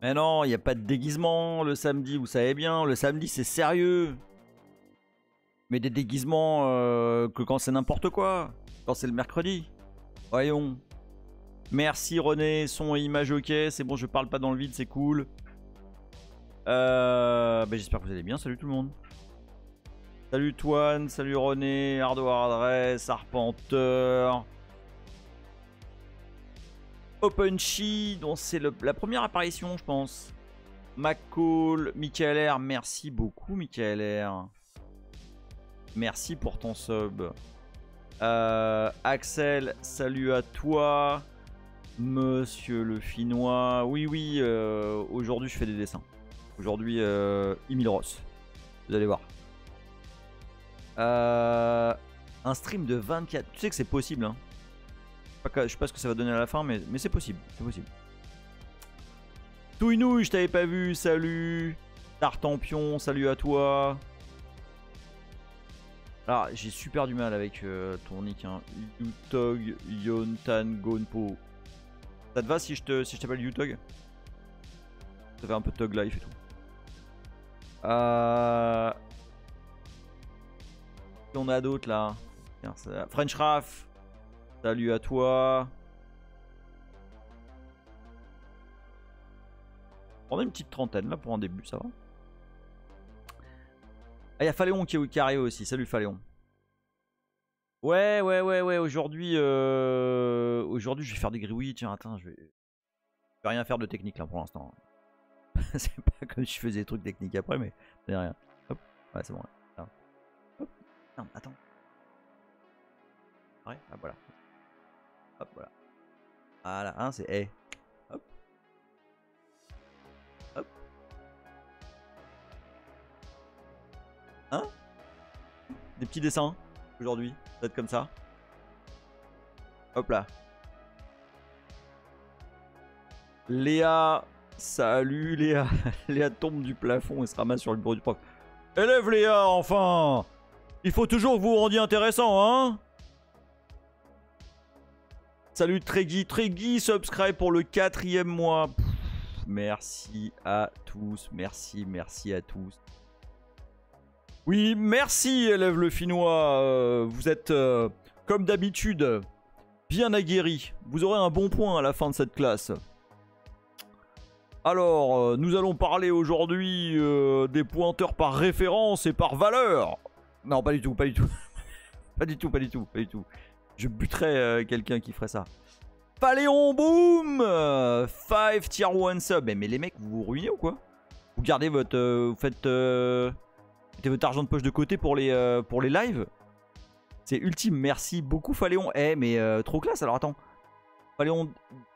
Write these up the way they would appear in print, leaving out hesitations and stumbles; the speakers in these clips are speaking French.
Mais non, il n'y a pas de déguisement le samedi, vous savez bien. Le samedi, c'est sérieux. Mais des déguisements que quand c'est n'importe quoi. Quand c'est le mercredi. Voyons. Merci René, son et image ok. C'est bon, je parle pas dans le vide, c'est cool. J'espère que vous allez bien. Salut tout le monde. Salut Toine, salut René, Hardware Adresse, Arpenteur. Openchy, dont c'est la première apparition, je pense. McCall, Michael R, merci beaucoup, Michael R. Merci pour ton sub. Axel, salut à toi. Monsieur le Finnois. Oui, oui, aujourd'hui je fais des dessins. Aujourd'hui, Emile Ross. Vous allez voir. Un stream de 24. Tu sais que c'est possible, hein. Je sais pas ce que ça va donner à la fin, mais c'est possible. C'est possible. Touinouille, je t'avais pas vu. Salut. Tartampion, salut à toi. Alors, j'ai super du mal avec ton nick. Hein. Utog, Yontan, Gonpo. Ça te va si je t'appelle Utog? Ça fait un peu Tug Life et tout. On a d'autres là. French Raff. Salut à toi. On a une petite trentaine là pour un début, ça va. Ah, il y a Faléon qui est arrivé aussi. Salut Faléon. Ouais. Aujourd'hui, aujourd'hui, je vais faire des grilles. Tiens, attends, je vais rien faire de technique là pour l'instant. C'est pas comme si je faisais des trucs techniques après, mais c'est rien. Hop, ouais, c'est bon. Là. Hop, non, attends. Ouais, ah, voilà. Hop, voilà. Voilà, hein, c'est hey. Hop. Hop. Hein? Des petits dessins aujourd'hui, peut-être comme ça. Hop là. Léa, salut Léa. Léa tombe du plafond et se ramasse sur le bureau du prof. Élève Léa, enfin! Il faut toujours que vous vous rendiez intéressant, hein? Salut Tregui. Tregui, subscribe pour le 4e mois. Pff, merci à tous. Merci à tous. Oui, merci élève le Finnois. Vous êtes, comme d'habitude, bien aguerri. Vous aurez un bon point à la fin de cette classe. Alors, nous allons parler aujourd'hui des pointeurs par référence et par valeur. Non, pas du tout. Pas du tout. Je buterais quelqu'un qui ferait ça. Paléon, boum 5 tier 1 sub. Mais les mecs, vous vous ruinez ou quoi? Vous gardez votre... vous faites... mettez votre argent de poche de côté pour les lives. C'est ultime, merci beaucoup Faléon. Mais trop classe, alors attends. Faléon,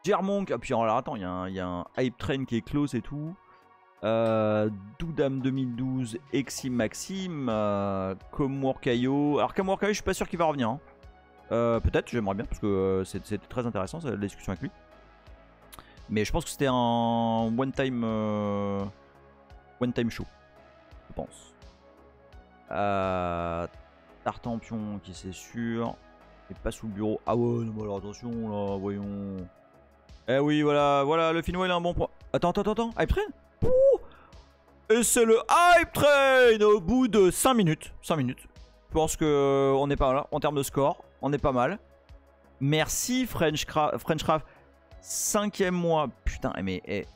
Germonk. Ah puis alors attends, il y a un hype train qui est close et tout. Doudam 2012, Exim Maxime, Comworkayo. Alors Comworkayo, je suis pas sûr qu'il va revenir. Hein. Peut-être, j'aimerais bien parce que c'était très intéressant la discussion avec lui. Mais je pense que c'était un one time show, je pense. Tartampion qui c'est sûr. Et pas sous le bureau. Ah ouais, non, alors attention là, voyons. Eh oui, voilà, le Finnois il a un bon point. Attends. Hype Train. Ouh. Et c'est le Hype Train au bout de 5 minutes. 5 minutes. Je pense qu'on est pas mal en termes de score. On est pas mal. Merci Frenchcraft. 5e mois. Putain, mais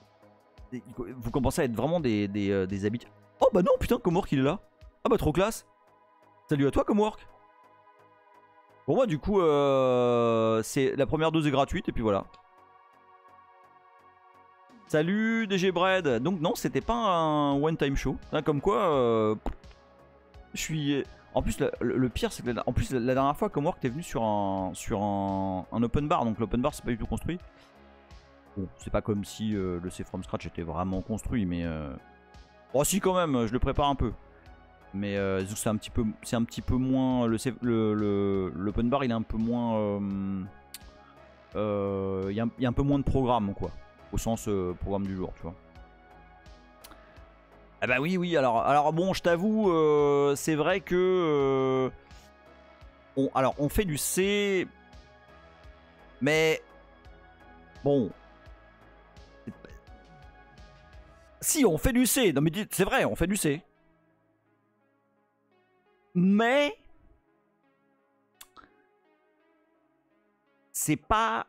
vous commencez à être vraiment des habitués. Oh bah non, putain, Comwork il est là. Ah bah trop classe. Salut à toi Comwork. Bon bah du coup, c'est la première dose est gratuite et puis voilà. Salut DG Bread. Donc non, c'était pas un one time show. Hein, comme quoi, je suis... En plus, le pire, c'est que la dernière fois, Comwork t'es venu sur un open bar. Donc l'open bar, c'est pas du tout construit. Bon, c'est pas comme si le C from scratch était vraiment construit, mais... Oh si quand même, je le prépare un peu. Mais c'est un petit peu moins... L'open bar, il est un peu moins... Il y a un peu moins de programme, quoi. Au sens programme du jour, tu vois. Ah bah oui, alors bon, je t'avoue, c'est vrai que... on fait du C... Mais... Bon... Si, on fait du C. Non mais c'est vrai, on fait du C. Mais c'est pas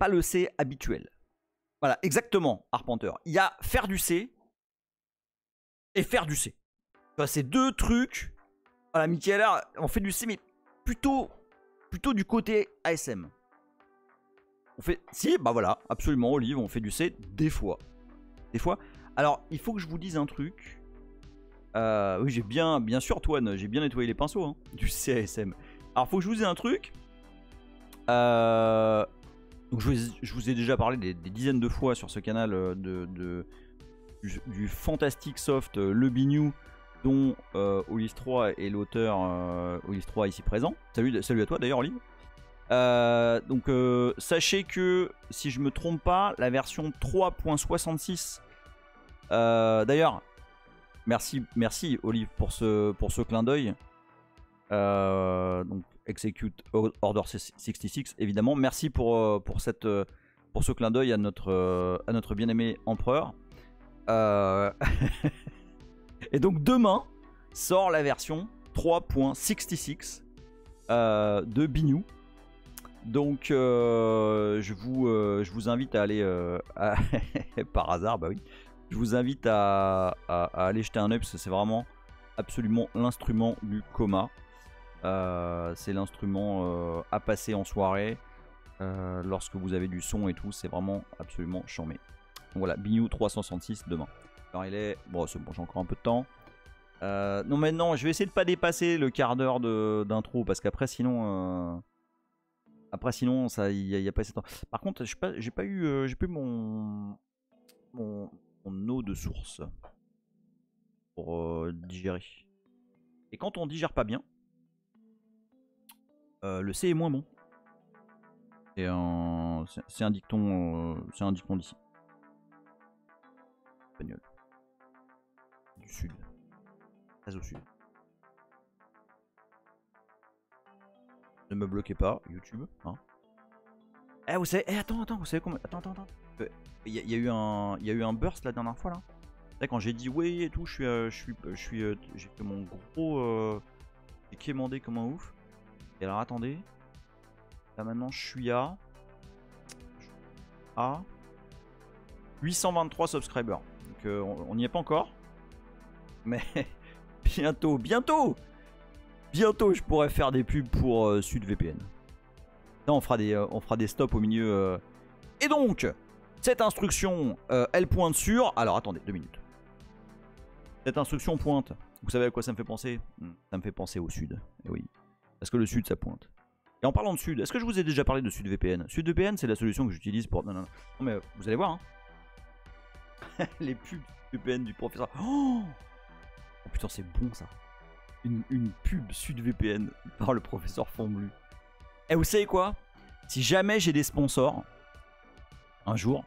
le C habituel. Voilà, exactement, Arpenteur. Il y a faire du C et faire du C. C'est deux trucs. Voilà, Michael, on fait du C, mais plutôt du côté ASM. On fait... Si, bah voilà, absolument, Olive, on fait du C des fois. Des fois. Alors, il faut que je vous dise un truc. Oui, j'ai bien sûr, Toine, j'ai bien nettoyé les pinceaux, hein, du CASM. Alors, il faut que je vous dise un truc. Donc, je vous ai déjà parlé des dizaines de fois sur ce canal du fantastique soft Le Bignou, dont Olive 3 est l'auteur, Olive 3 ici présent. Salut à toi d'ailleurs, Olive. Donc sachez que si je me trompe pas, la version 3.66 d'ailleurs merci Olive pour ce clin d'œil, donc execute order 66 évidemment. Merci pour ce clin d'œil à notre bien-aimé empereur. Et donc demain sort la version 3.66 de Bignou. Donc je vous invite à aller par hasard, bah oui, je vous invite à aller jeter un œil parce que c'est vraiment absolument l'instrument du coma. C'est l'instrument à passer en soirée lorsque vous avez du son et tout, c'est vraiment absolument charmé. Donc voilà, Bignou 366 demain. Alors il est... Bon, c'est bon, j'ai encore un peu de temps. Non mais non, je vais essayer de pas dépasser le quart d'heure d'intro parce qu'après sinon... ça, il y a pas assez de temps. Par contre, j'ai pas eu mon eau de source pour digérer. Et quand on digère pas bien, le C est moins bon. C'est un dicton d'ici. Espagnol. Du sud. Très au sud. Ne me bloquez pas, YouTube. Hein. Vous savez, attends, vous savez comment... Attends. Il y a eu un burst la dernière fois là. Là, quand j'ai dit oui et tout, j'ai fait mon gros... j'ai quémandé comme un ouf. Et alors attendez. Là maintenant je suis à 823 subscribers. Donc on n'y est pas encore. Mais bientôt je pourrais faire des pubs pour SudVPN. Là on fera des stops au milieu. Et donc, cette instruction, elle pointe sur... Alors attendez, 2 minutes. Cette instruction pointe. Vous savez à quoi ça me fait penser? Ça me fait penser au sud. Et oui. Parce que le sud, ça pointe. Et en parlant de sud, est-ce que je vous ai déjà parlé de SudVPN? SudVPN, c'est la solution que j'utilise pour... Non, mais vous allez voir. Hein. Les pubs VPN du professeur. Oh putain, c'est bon ça. Une pub SudVPN par le professeur Fomblu. Et vous savez quoi? Si jamais j'ai des sponsors, un jour,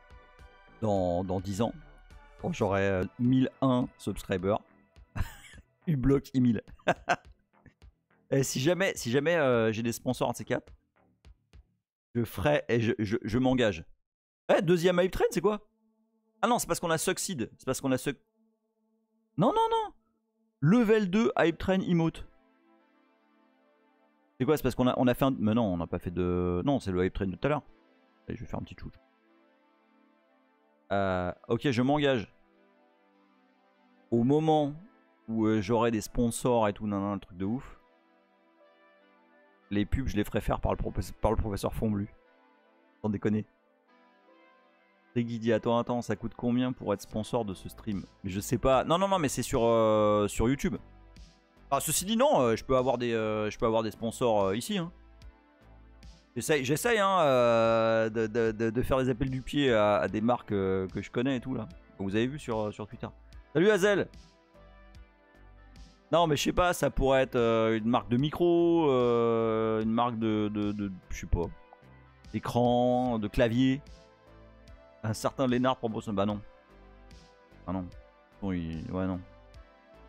dans 10 ans, quand j'aurai 1001 subscribers, U-Block Emile. Et si jamais j'ai des sponsors en C4, je ferai et je m'engage. Deuxième Hype Train, c'est quoi? Ah non, c'est parce qu'on a Succeed. C'est parce qu'on a Non. Level 2 Hype Train Emote. C'est quoi? C'est parce qu'on a fait un... Mais non, on n'a pas fait de... Non, c'est le Hype Train de tout à l'heure. Allez, je vais faire un petit shoot. Ok, je m'engage. Au moment où j'aurai des sponsors et tout, le truc de ouf. Les pubs, je les ferai faire par le professeur Fomblu. Sans déconner. Guidi, attends, ça coûte combien pour être sponsor de ce stream? Mais je sais pas. Non, mais c'est sur YouTube. Ah, ceci dit, non, je peux avoir des sponsors ici. Hein. J'essaye de faire des appels du pied à des marques que je connais et tout là. Vous avez vu sur Twitter. Salut Hazel. Non mais je sais pas, ça pourrait être une marque de micro, une marque de je sais pas, d'écran, de clavier. Un certain Lénard propose... Bah non. Ah non. Bon, ouais non.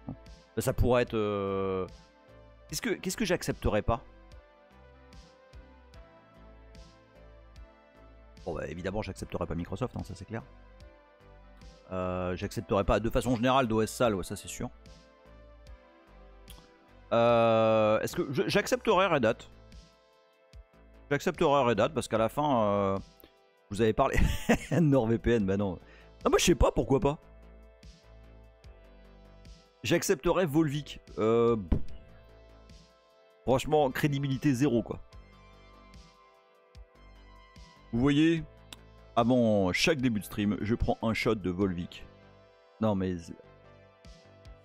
Bah, ça pourrait être... Qu'est-ce que j'accepterais pas? Bon bah évidemment j'accepterais pas Microsoft, hein, ça c'est clair. J'accepterai pas de façon générale d'OS sale, ouais, ça c'est sûr. Est-ce que j'accepterai Red Hat? J'accepterai Red Hat parce qu'à la fin, vous avez parlé NordVPN, bah non. Ah moi je sais pas, pourquoi pas. J'accepterai Volvic. Franchement, crédibilité zéro quoi. Vous voyez, avant chaque début de stream, je prends un shot de Volvic. Non mais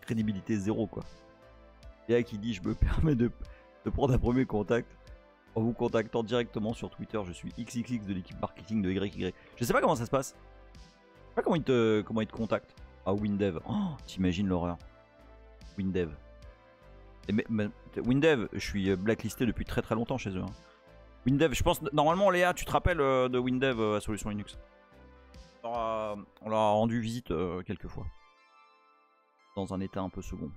crédibilité zéro quoi. Il y a qui dit je me permets de prendre un premier contact en vous contactant directement sur Twitter. Je suis XXX de l'équipe marketing de YY. Je sais pas comment ça se passe. Je sais pas comment ils te contactent. Ah Windev. Oh, t'imagines l'horreur. Windev. Windev, je suis blacklisté depuis très très longtemps chez eux. Hein. Windev, je pense normalement Léa, tu te rappelles de Windev à Solution Linux. On leur a rendu visite quelques fois. Dans un état un peu second.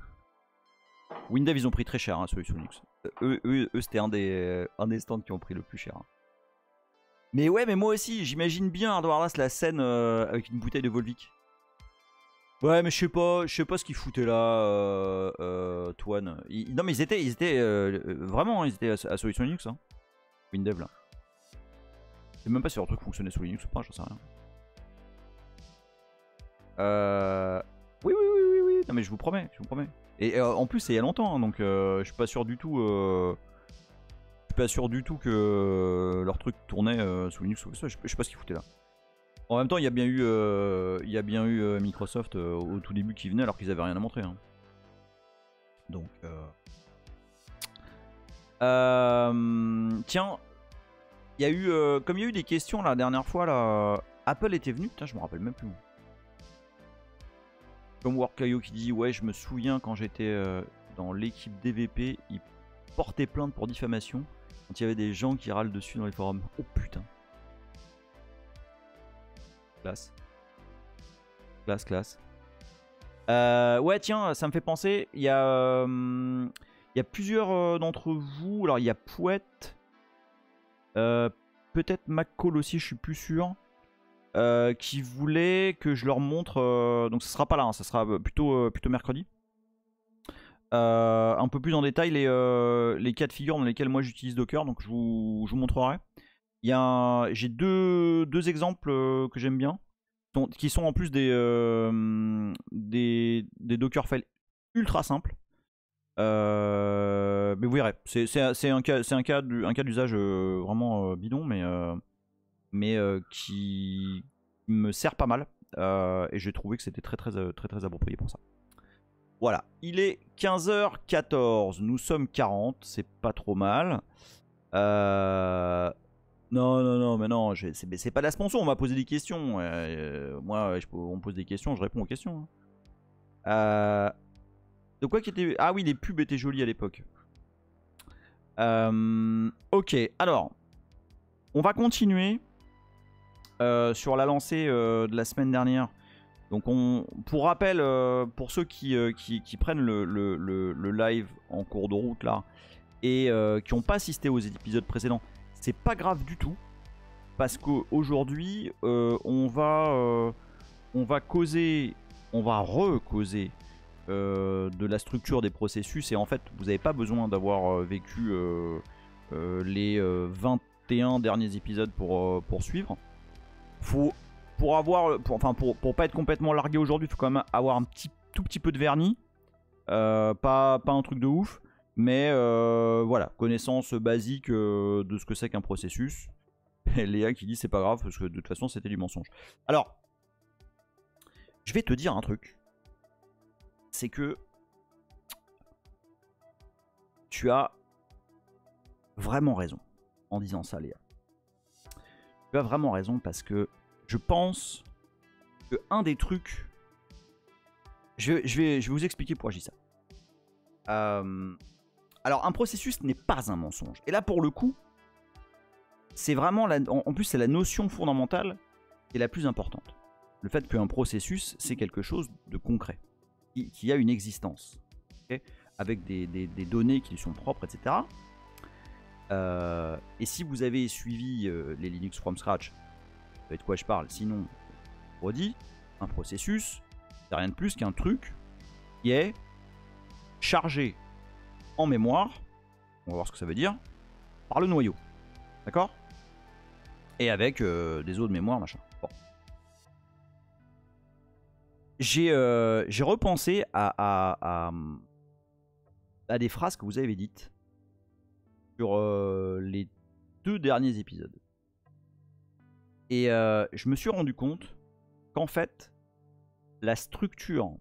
Windev ils ont pris très cher hein, Solution Linux. Eux c'était un des stands qui ont pris le plus cher. Hein. Mais ouais, mais moi aussi, j'imagine bien Ardoardas la scène avec une bouteille de Volvic. Ouais, mais je sais pas ce qu'ils foutaient là, Toine. Non, mais ils étaient vraiment, ils étaient à Solution Linux, hein. Windev là. Je sais même pas si leur truc fonctionnait sous Linux ou pas, j'en sais rien. Oui. Non, mais je vous promets. Et en plus, c'est il y a longtemps, hein, donc je suis pas sûr du tout. Je suis pas sûr du tout que leur truc tournait sous Linux ou ça. Je sais pas ce qu'ils foutaient là. En même temps, il y a bien eu, Microsoft au tout début qui venait alors qu'ils avaient rien à montrer. Hein. Donc, tiens, il y a eu, comme il y a eu des questions la dernière fois là, Apple était venu. Putain, je me rappelle même plus. Comme Workayo qui dit ouais, je me souviens quand j'étais dans l'équipe DVP, ils portaient plainte pour diffamation quand il y avait des gens qui râlent dessus dans les forums. Oh putain. Classe. Ouais, tiens, ça me fait penser. Il y a plusieurs d'entre vous. Alors, il y a Pouette. Peut-être McCall aussi, je suis plus sûr. Qui voulait que je leur montre. Donc, ce sera pas là, hein, ça sera plutôt mercredi. Un peu plus en détail les cas de figure dans lesquels moi j'utilise Docker. Donc, je vous montrerai. J'ai deux exemples que j'aime bien, qui sont en plus des Dockerfiles ultra simples. Mais vous verrez, c'est un cas d'usage vraiment bidon, mais qui me sert pas mal. Et j'ai trouvé que c'était très approprié pour ça. Voilà, il est 15h14, nous sommes 40, c'est pas trop mal. Non, mais non, c'est pas de la sponsor, on m'a posé des questions. Moi, on me pose des questions, je réponds aux questions. Hein. De quoi qui était... Ah oui, les pubs étaient jolies à l'époque. Ok, alors, on va continuer sur la lancée de la semaine dernière. Donc, pour rappel, pour ceux qui prennent le live en cours de route là, et qui n'ont pas assisté aux épisodes précédents, c'est pas grave du tout, parce qu'aujourd'hui, on va recauser de la structure des processus, et en fait, vous n'avez pas besoin d'avoir vécu les 21 derniers épisodes pour suivre. Pour pas être complètement largué aujourd'hui, il faut quand même avoir un tout petit peu de vernis, pas un truc de ouf. Mais voilà, connaissance basique de ce que c'est qu'un processus. Et Léa qui dit c'est pas grave parce que de toute façon c'était du mensonge. Alors, je vais te dire un truc. C'est que tu as vraiment raison en disant ça, Léa. Tu as vraiment raison parce que je pense que un des trucs... Je vais vous expliquer pourquoi je dis ça. Alors, un processus n'est pas un mensonge. Et là, pour le coup, c'est vraiment... En plus, c'est la notion fondamentale qui est la plus importante. Le fait qu'un processus, c'est quelque chose de concret, qui a une existence, okay, avec des données qui lui sont propres, etc. Et si vous avez suivi les Linux from scratch, vous savez de quoi je parle. Sinon, redis. un processus, c'est rien de plus qu'un truc qui est chargé en mémoire, on va voir ce que ça veut dire, par le noyau. D'accord? Et avec des os de mémoire, machin. Bon. J'ai repensé à des phrases que vous avez dites sur les 2 derniers épisodes. Et je me suis rendu compte qu'en fait, la structure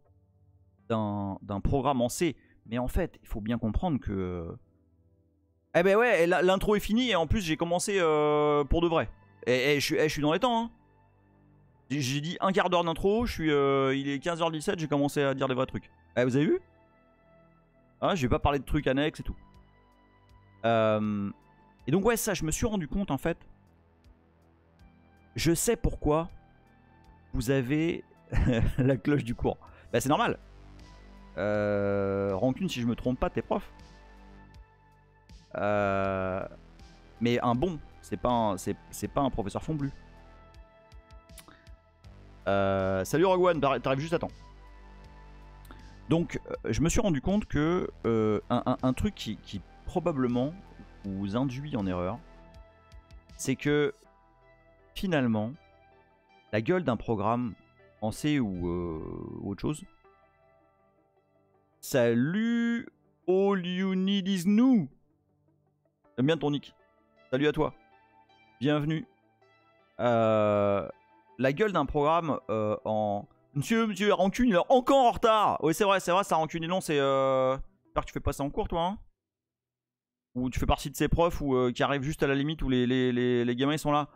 d'un programme en C, mais en fait, il faut bien comprendre que... Eh ben ouais, l'intro est finie et en plus j'ai commencé pour de vrai. Et je suis dans les temps, hein. J'ai dit un quart d'heure d'intro, il est 15h17, j'ai commencé à dire des vrais trucs. Eh, vous avez vu? Hein, je vais pas parler de trucs annexes et tout. Et donc ouais, ça, je me suis rendu compte en fait. Je sais pourquoi vous avez la cloche du cours. Bah c'est normal. Rancune, si je me trompe pas, t'es prof. Mais un bon, c'est pas un professeur Fomblu. Salut Rogue One, t'arrives juste à temps. Donc je me suis rendu compte que un truc qui probablement vous induit en erreur, c'est que finalement la gueule d'un programme en C ou autre chose. Salut, all you need is new. J'aime bien ton nick. Salut à toi. Bienvenue. La gueule d'un programme en... Monsieur, Rancune, il est encore en retard. Oui, c'est vrai, ça Rancune. Et non, c'est... J'espère que tu fais pas ça en cours, toi. Hein, ou tu fais partie de ces profs qui arrivent juste à la limite où les gamins ils sont là.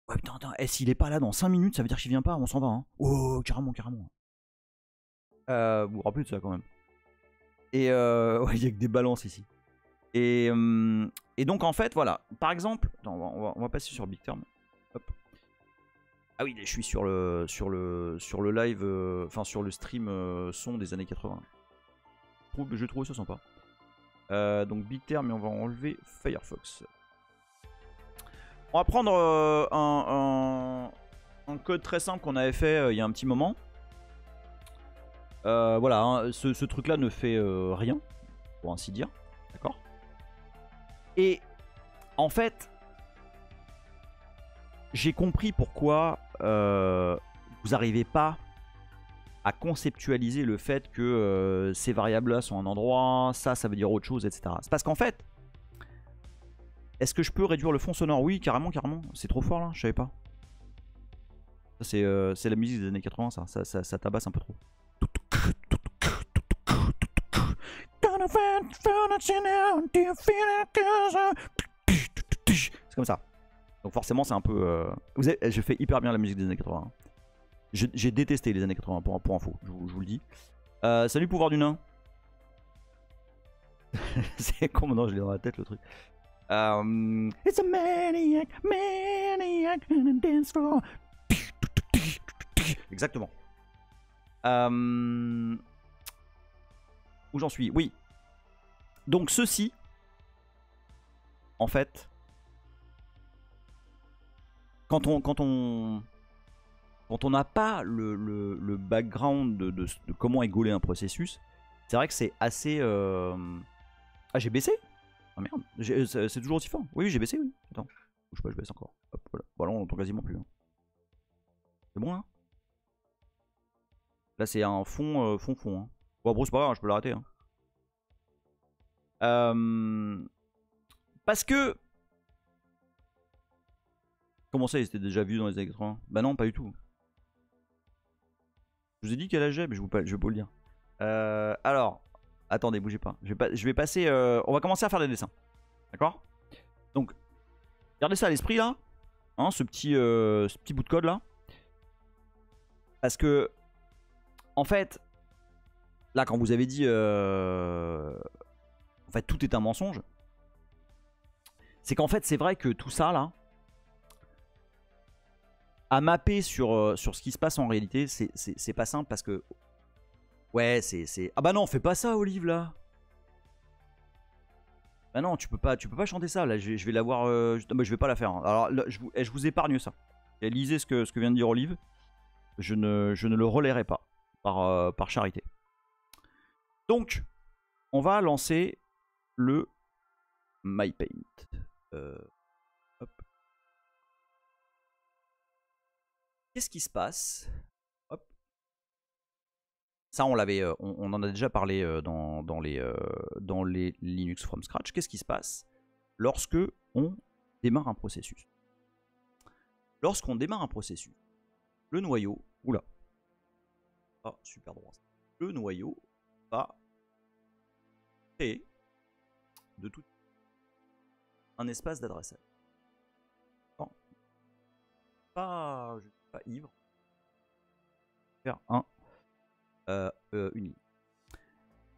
Ouais, putain, s'il est pas là dans 5 minutes, ça veut dire qu'il vient pas, on s'en va. Hein. Oh, carrément. Vous vous rappelez de ça quand même. Et ouais, il y a que des balances ici. Et donc en fait, voilà. Par exemple, attends, on va passer sur Big Term. Hop. Ah oui, je suis sur le live, enfin sur le stream son des années 80. Je trouve ça sympa. Donc Big Term, mais on va enlever Firefox. On va prendre un code très simple qu'on avait fait il y a un petit moment. Voilà, hein, ce truc-là ne fait rien, pour ainsi dire. D'accord? Et en fait, j'ai compris pourquoi vous n'arrivez pas à conceptualiser le fait que ces variables-là sont un endroit, ça veut dire autre chose, etc. C'est parce qu'en fait, est-ce que je peux réduire le fond sonore? Oui, carrément. C'est trop fort là, je savais pas. C'est la musique des années 80, ça tabasse un peu trop. C'est comme ça. Donc forcément c'est un peu... je fais hyper bien la musique des années 80. J'ai détesté les années 80 pour info, je vous le dis. Salut pouvoir du nain. C'est con, maintenant je l'ai dans la tête le truc. It's a maniac on a dance floor. Exactement. Où j'en suis? Oui. Donc ceci, en fait, quand on n'a pas le background de comment est gaulé un processus, c'est vrai que c'est assez... Ah, j'ai baissé? Ah merde, c'est toujours aussi fort. Oui, j'ai baissé, oui. Attends, bouge pas, je baisse encore. Hop, voilà. Bon, là, on entend quasiment plus. Hein. C'est bon, là? Là, c'est un fond. Hein. Bon, après, c'est pas grave, je peux l'arrêter. Hein. Parce que... Comment ça, il était déjà vu dans les années 80? Bah non, pas du tout. Je vous ai dit quel âge j'ai, mais je vais pas le dire. Alors, attendez, bougez pas. Je vais passer... on va commencer à faire des dessins. D'accord? Donc, gardez ça à l'esprit, là. Hein, ce petit bout de code, là. Parce que... En fait... Là, quand vous avez dit... En fait, tout est un mensonge. C'est qu'en fait, c'est vrai que tout ça, là... À mapper sur ce qui se passe en réalité, c'est pas simple parce que... Ouais, c'est... Ah bah non, fais pas ça, Olive, là. Bah non, tu peux pas chanter ça, là. Je vais l'avoir... Bah, je vais pas la faire. Hein. Alors, là, je vous épargne ça. Et lisez ce que vient de dire Olive. je ne le relayerai pas par charité. Donc, on va lancer le MyPaint. Qu'est-ce qui se passe? Hop. Ça, on en a déjà parlé dans les Linux from scratch. Qu'est-ce qui se passe lorsque on démarre un processus? Lorsqu'on démarre un processus, le noyau, oula, ah super droit, le noyau va créer de tout un espace d'adressage. Non, je ne suis pas ivre. Faire une ligne.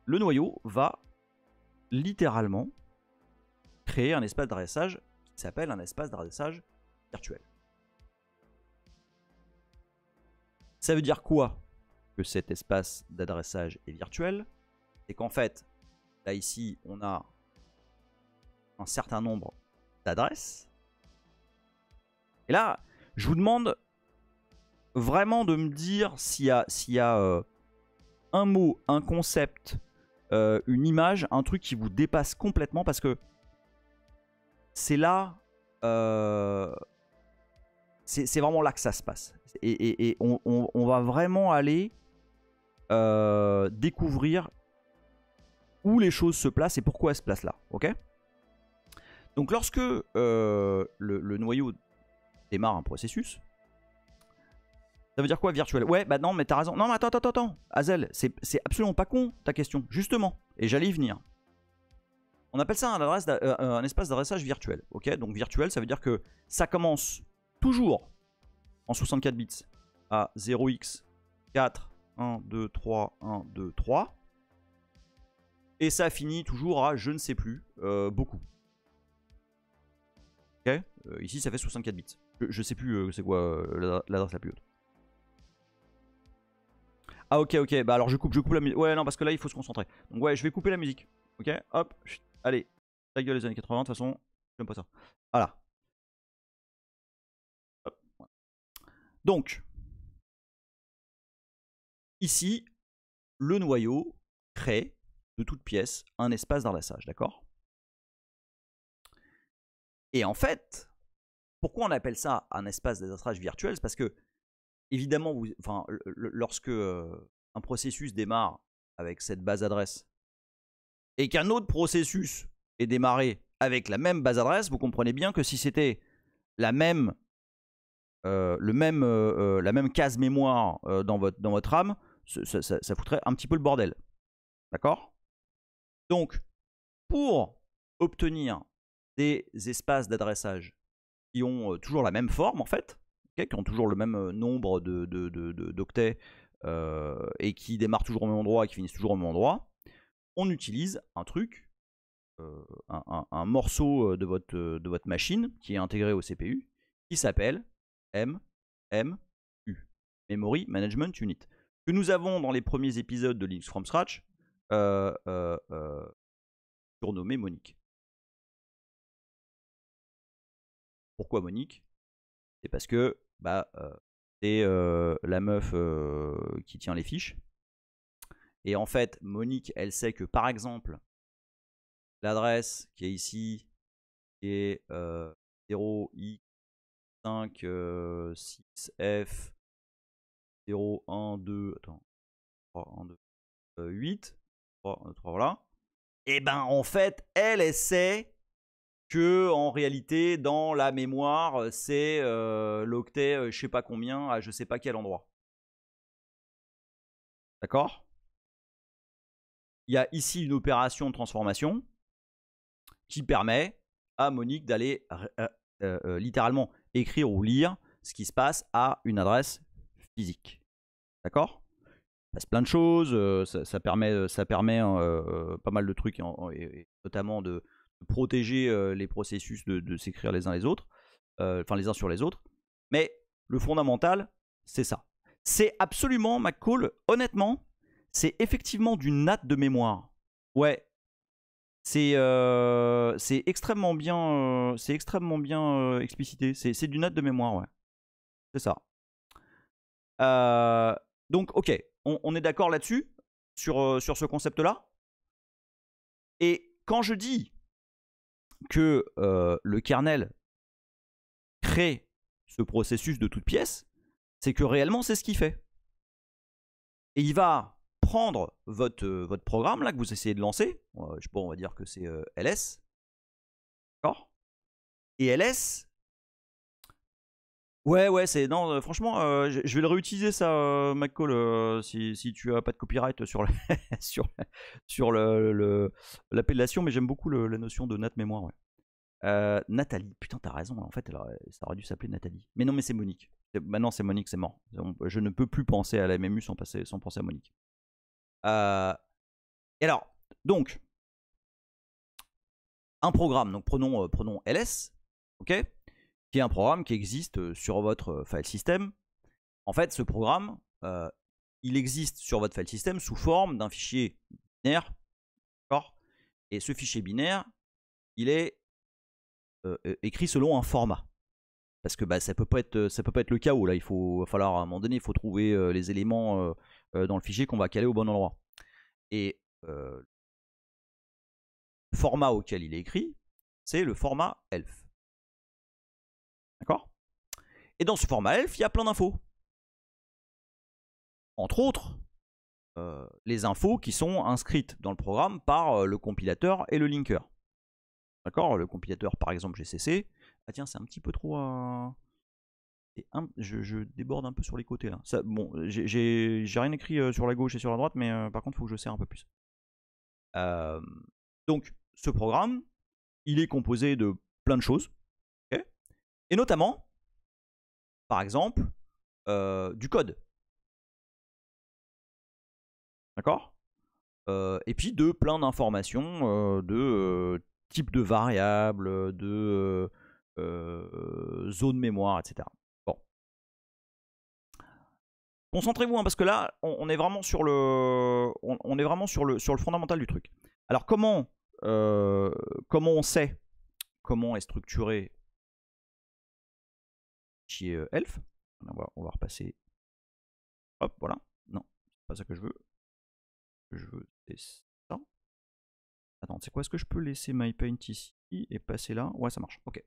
Le noyau va littéralement créer un espace d'adressage qui s'appelle un espace d'adressage virtuel. Ça veut dire quoi que cet espace d'adressage est virtuel? C'est qu'en fait, là ici, on a un certain nombre d'adresses. Et là, je vous demande vraiment de me dire s'il y a un mot, un concept, une image, un truc qui vous dépasse complètement, parce que c'est là, c'est vraiment là que ça se passe. Et on va vraiment aller découvrir où les choses se placent et pourquoi elles se placent là. Ok? Donc lorsque le noyau démarre un processus, ça veut dire quoi virtuel? Ouais, bah non, mais t'as raison. Non, mais attends. Hazel, c'est absolument pas con ta question, justement. Et j'allais y venir. On appelle ça un espace d'adressage virtuel. Ok? Donc virtuel, ça veut dire que ça commence toujours en 64 bits à 0x 4, 1, 2, 3, 1, 2, 3. Et ça finit toujours à je ne sais plus, beaucoup. Ok? Ici, ça fait 64 bits. Je sais plus c'est quoi l'adresse la plus haute. Ah ok, bah alors je coupe la musique. Ouais, non, parce que là, il faut se concentrer. Donc ouais, je vais couper la musique. Ok, hop, allez. Ta gueule les années 80, de toute façon, j'aime pas ça. Voilà. Hop. Donc, ici, le noyau crée de toute pièce un espace d'adressage, d'accord? Et en fait, pourquoi on appelle ça un espace d'adressage virtuel? C'est parce que, évidemment, lorsque un processus démarre avec cette base adresse et qu'un autre processus est démarré avec la même base adresse, vous comprenez bien que si c'était la même case mémoire dans votre RAM, ça foutrait un petit peu le bordel. D'accord? Donc, pour obtenir des espaces d'adressage qui ont toujours la même forme, en fait, okay, qui ont toujours le même nombre d'octets et qui démarrent toujours au même endroit et qui finissent toujours au même endroit, on utilise un truc, un morceau de votre machine qui est intégré au CPU, qui s'appelle MMU, Memory Management Unit, que nous avons dans les premiers épisodes de Linux from Scratch surnommé Monique. Pourquoi Monique? C'est parce que c'est la meuf qui tient les fiches. Et en fait, Monique, elle sait que par exemple, l'adresse qui est ici, qui est 0x56f 012, attends, 3, 1, 2, 8, 3, 1, 2, 3, voilà. Et ben en fait, elle sait que en réalité, dans la mémoire, c'est l'octet je sais pas combien à je sais pas quel endroit. D'accord? Il y a ici une opération de transformation qui permet à Monique d'aller littéralement écrire ou lire ce qui se passe à une adresse physique. D'accord? Il passe plein de choses, ça permet pas mal de trucs, et notamment de protéger les processus de s'écrire les uns les autres, enfin les uns sur les autres. Mais le fondamental, c'est ça. C'est absolument, McCall, honnêtement, c'est effectivement du NAT de mémoire. Ouais, c'est extrêmement bien, explicité. C'est du NAT de mémoire, ouais. C'est ça. Donc, ok, on est d'accord là-dessus, sur ce concept-là. Et quand je dis que le kernel crée ce processus de toute pièce, c'est que réellement, c'est ce qu'il fait. Et il va prendre votre programme là que vous essayez de lancer. Je sais pas, on va dire que c'est ls. D'accord. Et ls... Ouais, c'est... Non, franchement, je vais le réutiliser ça, McCall, si tu as pas de copyright sur sur l'appellation, mais j'aime beaucoup la notion de NAT mémoire, ouais. Nathalie, putain, t'as raison, en fait, ça aurait dû s'appeler Nathalie. Mais non, mais c'est Monique. Maintenant, c'est Monique, c'est mort. Je ne peux plus penser à la MMU sans penser à Monique. Et alors, donc, un programme, donc prenons ls, ok, qui est un programme qui existe sur votre file system. En fait, ce programme, il existe sur votre file system sous forme d'un fichier binaire, d'accord. Et ce fichier binaire, il est écrit selon un format. Parce que bah, ça peut pas être le chaos. Là, va falloir à un moment donné, il faut trouver les éléments dans le fichier qu'on va caler au bon endroit. Et le format auquel il est écrit, c'est le format ELF. D'accord? Et dans ce format ELF, il y a plein d'infos. Entre autres, les infos qui sont inscrites dans le programme par le compilateur et le linker. D'accord? Le compilateur, par exemple, GCC. Ah tiens, c'est un petit peu trop... je déborde un peu sur les côtés là. Ça, bon, j'ai rien écrit sur la gauche et sur la droite, mais par contre, il faut que je serre un peu plus. Donc, ce programme, il est composé de plein de choses. Okay, et notamment, par exemple, du code. D'accord? Et puis de plein d'informations, de type de variables, de zone mémoire, etc. Bon. Concentrez-vous, hein, parce que là, on est vraiment sur le, sur le fondamental du truc. Alors comment on sait comment est structuré chez ELF? On va repasser. Hop, voilà. Non, c'est pas ça que je veux. Je veux ça. Attends, c'est quoi? Est-ce que je peux laisser MyPaint ici et passer là? Ouais, ça marche. Ok.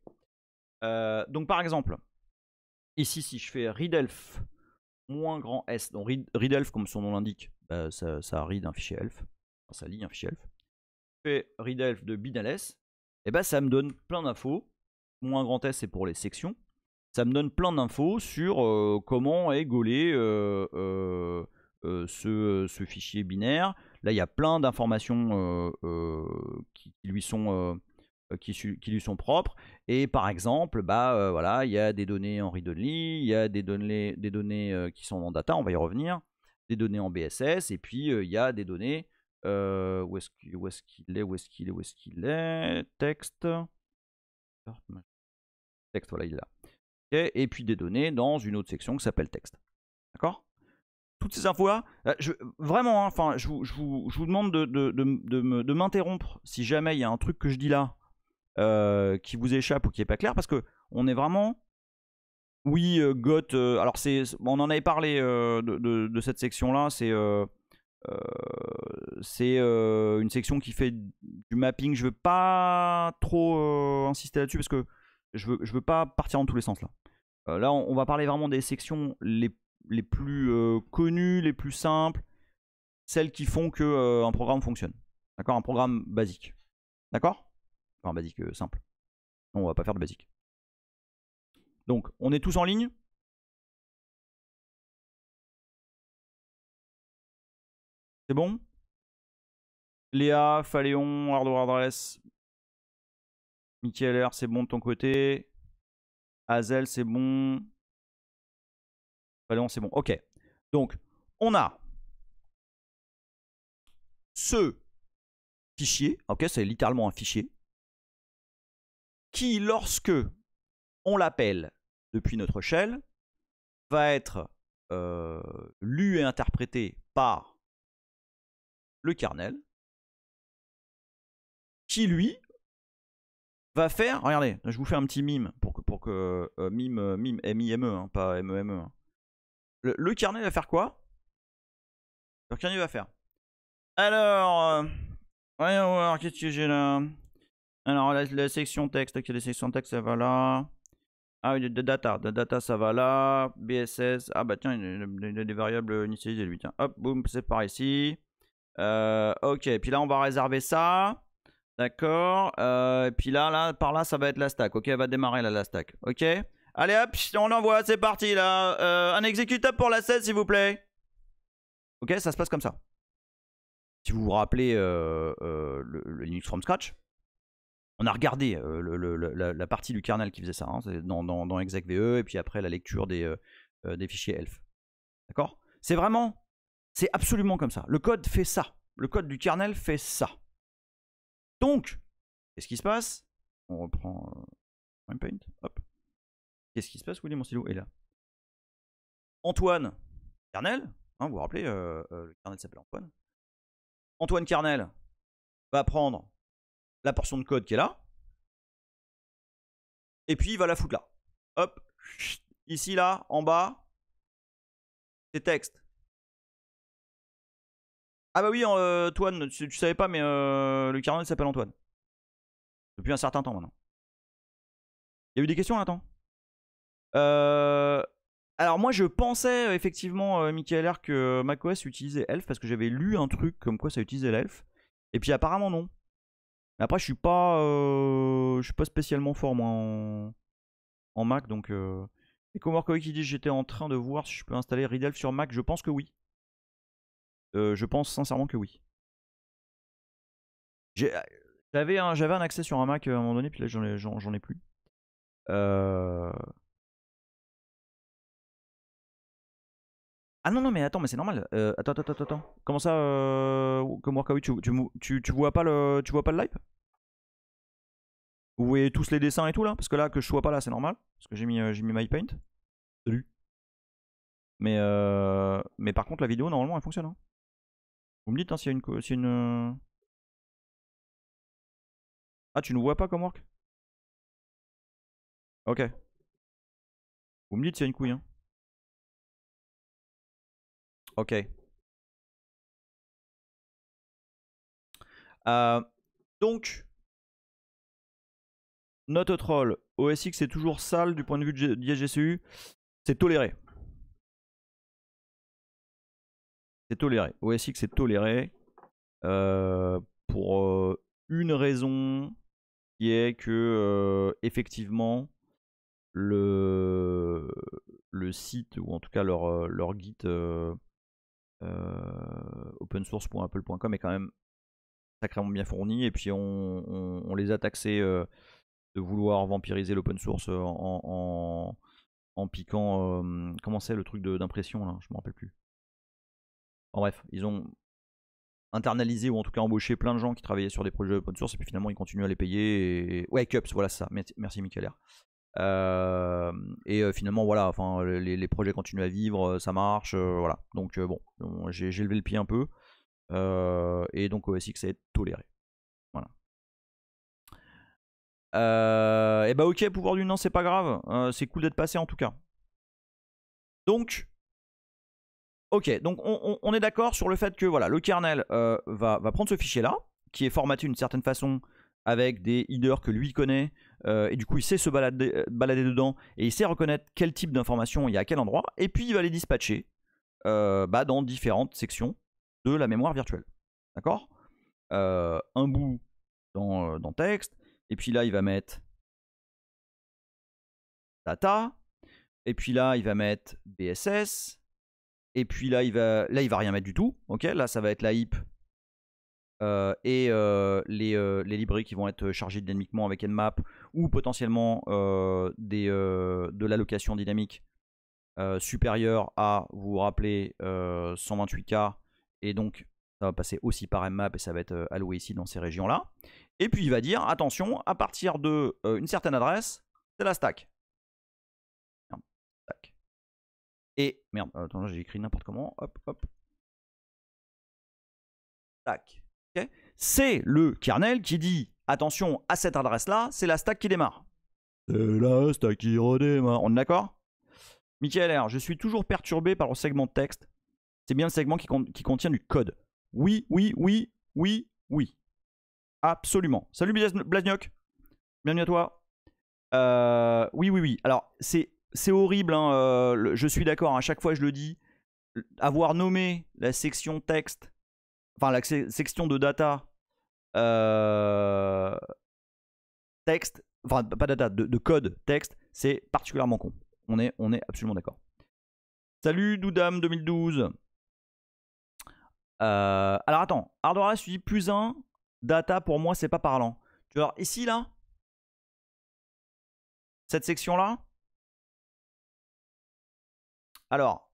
Donc par exemple, ici, si je fais readelf moins grand S, donc readelf comme son nom l'indique, bah, ça read un fichier elf. Enfin, ça lit un fichier elf. Je fais readelf de binls, et bah ça me donne plein d'infos. Moins grand S, c'est pour les sections. Ça me donne plein d'infos sur comment est gaulé ce fichier binaire. Là, il y a plein d'informations qui lui sont propres. Et par exemple, bah, voilà, il y a des données en read-only, il y a des données qui sont en data, on va y revenir, des données en BSS, et puis il y a des données, où est-ce qu'il est, texte, voilà, il est là. Et puis des données dans une autre section qui s'appelle texte. D'accord? Toutes ces infos-là, vraiment, hein, je vous demande de m'interrompre si jamais il y a un truc que je dis là qui vous échappe ou qui n'est pas clair, parce que on est vraiment... Oui, GOT, alors on en avait parlé de cette section-là, c'est une section qui fait du mapping. Je veux pas trop insister là-dessus, parce que je veux pas partir dans tous les sens là. Là, on va parler vraiment des sections les plus connues, les plus simples, celles qui font que un programme fonctionne. D'accord? Un programme basique. D'accord? Enfin, basique simple. Non, on va pas faire de basique. Donc, on est tous en ligne. C'est bon? Léa, Phaléon, Hardware Adresse. Michael R, c'est bon de ton côté. Hazel, c'est bon. Phaléon, c'est bon. Ok. Donc, on a ce fichier. Ok, c'est littéralement un fichier. Qui, lorsque on l'appelle depuis notre shell, va être lu et interprété par le kernel, qui lui va faire, regardez, je vous fais un petit mime pour que mime, M-I-M-E, hein, pas M-E-M-E, hein. Le kernel va faire quoi? Le kernel va faire. Alors, voyons voir, qu'est-ce que j'ai là? Alors, la section texte, ok, les sections texte, ça va là. Ah oui, de data, ça va là. BSS, ah bah tiens, il y a des variables initialisées lui, tiens. Hop, boum, c'est par ici. Ok, puis là, on va réserver ça. D'accord. Et puis là, par là, ça va être la stack. Ok, elle va démarrer là, la stack. Ok. Allez hop, on envoie, c'est parti là. Un exécutable pour la 16, s'il vous plaît. Ok, ça se passe comme ça. Si vous vous rappelez le Linux from scratch, on a regardé la partie du kernel qui faisait ça, hein, dans execve, et puis après la lecture des fichiers elf. D'accord? C'est vraiment, c'est absolument comme ça. Le code fait ça. Le code du kernel fait ça. Donc, qu'est-ce qui se passe? On reprend Paint. Hop. Qu'est-ce qui se passe? Oui, mon stylo est là. Antoine kernel, hein, vous vous rappelez, le kernel s'appelle Antoine. Antoine kernel va prendre la portion de code qui est là. Et puis il va la foutre là. Hop. Ici, là, en bas. C'est texte. Ah bah oui, Antoine, tu savais pas, mais le kernel s'appelle Antoine. Depuis un certain temps maintenant. Il y a eu des questions là, attends. Alors moi je pensais effectivement, Michael R, que macOS utilisait Elf parce que j'avais lu un truc comme quoi ça utilisait l'Elf. Et puis apparemment non. Mais après je suis pas spécialement fort moi en Mac donc. Et Comorkoy qui dit j'étais en train de voir si je peux installer Readelf sur Mac. Je pense que oui. Je pense sincèrement que oui. J'avais un accès sur un Mac à un moment donné puis là j'en ai plus. Ah non, mais attends, mais c'est normal. Attends. Comment ça, comme workout, tu vois pas le live? Vous voyez tous les dessins et tout là? Parce que là, que je sois pas là, c'est normal. Parce que j'ai mis MyPaint. Salut. Mais par contre, la vidéo, normalement, elle fonctionne. Hein. Vous me dites hein, s'il y a une. Ah, tu ne vois pas comme work? Ok. Vous me dites s'il y a une couille. Hein. Ok. Donc, note troll. OS X est toujours sale du point de vue de d'ISGCU. C'est toléré. C'est toléré. OS X est toléré. Pour une raison qui est que effectivement le site ou en tout cas leur Git opensource.apple.com est quand même sacrément bien fourni et puis on les a taxés de vouloir vampiriser l'open source en piquant comment c'est le truc d'impression là, je me rappelle plus. En bref, ils ont internalisé ou en tout cas embauché plein de gens qui travaillaient sur des projets open source et puis finalement ils continuent à les payer. Et... Ouais, Cups, voilà ça. Merci Michael R. Finalement voilà, enfin les projets continuent à vivre, ça marche, voilà. Donc bon, j'ai levé le pied un peu et donc OS X est toléré. Voilà. Et bah ok, pouvoir du non, c'est pas grave, c'est cool d'être passé en tout cas. Donc ok, donc on est d'accord sur le fait que voilà, le kernel va prendre ce fichier-là, qui est formaté d'une certaine façon avec des headers que lui connaît, et du coup il sait se balader dedans, et il sait reconnaître quel type d'information il y a à quel endroit, et puis il va les dispatcher dans différentes sections de la mémoire virtuelle. D'accord? Un bout dans texte, et puis là il va mettre data, et puis là il va mettre BSS, et puis là il va rien mettre du tout. Ok, là ça va être la heap et les librairies qui vont être chargées dynamiquement avec Nmap ou potentiellement de l'allocation dynamique supérieure à, vous vous rappelez, 128K, et donc ça va passer aussi par Nmap et ça va être alloué ici dans ces régions là. Et puis il va dire attention, à partir de une certaine adresse, c'est la stack. Stack. Et merde, attends, j'ai écrit n'importe comment. Hop. Tac. Okay. C'est le kernel qui dit attention à cette adresse là, c'est la stack qui démarre. C'est la stack qui redémarre. On est d'accord? Michael R, je suis toujours perturbé par le segment de texte. C'est bien le segment qui contient du code. Oui, oui, oui, oui, oui. Absolument. Salut Blazniok. Bienvenue à toi. Oui, oui, oui. Alors, c'est horrible. Hein, je suis d'accord. À chaque fois, je le dis. Avoir nommé la section texte, enfin la section de data, texte, enfin pas data, de code texte, c'est particulièrement con. On est absolument d'accord. Salut Doudam 2012. Alors attends, Ardora, je dis plus 1, data pour moi c'est pas parlant. Tu vois, ici là, cette section là, alors,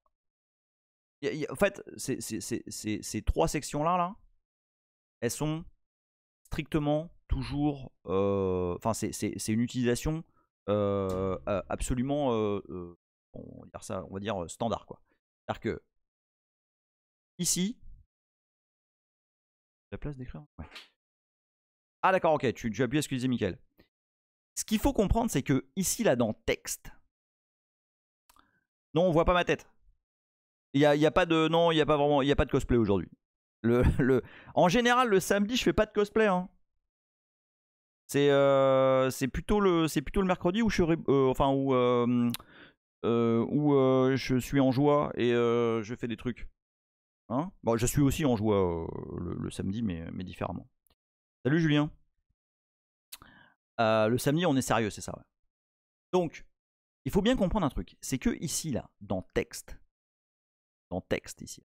en fait, ces 3 sections là, elles sont strictement toujours, enfin c'est une utilisation absolument, on va dire standard quoi. C'est-à-dire que ici, la place d'écrire. Ouais. Ah d'accord, ok, tu appuies à ce que disait Mickaël. Ce qu'il faut comprendre, c'est que ici là dans texte, non on voit pas ma tête. Il y a pas de, non il y a pas vraiment, il y a pas de cosplay aujourd'hui. En général le samedi je fais pas de cosplay. Hein. C'est plutôt le mercredi où je je suis en joie et je fais des trucs. Hein, bon, je suis aussi en joie le samedi, mais différemment. Salut Julien. Le samedi, on est sérieux, c'est ça. Ouais. Donc, il faut bien comprendre un truc. C'est que ici, là, dans texte ici,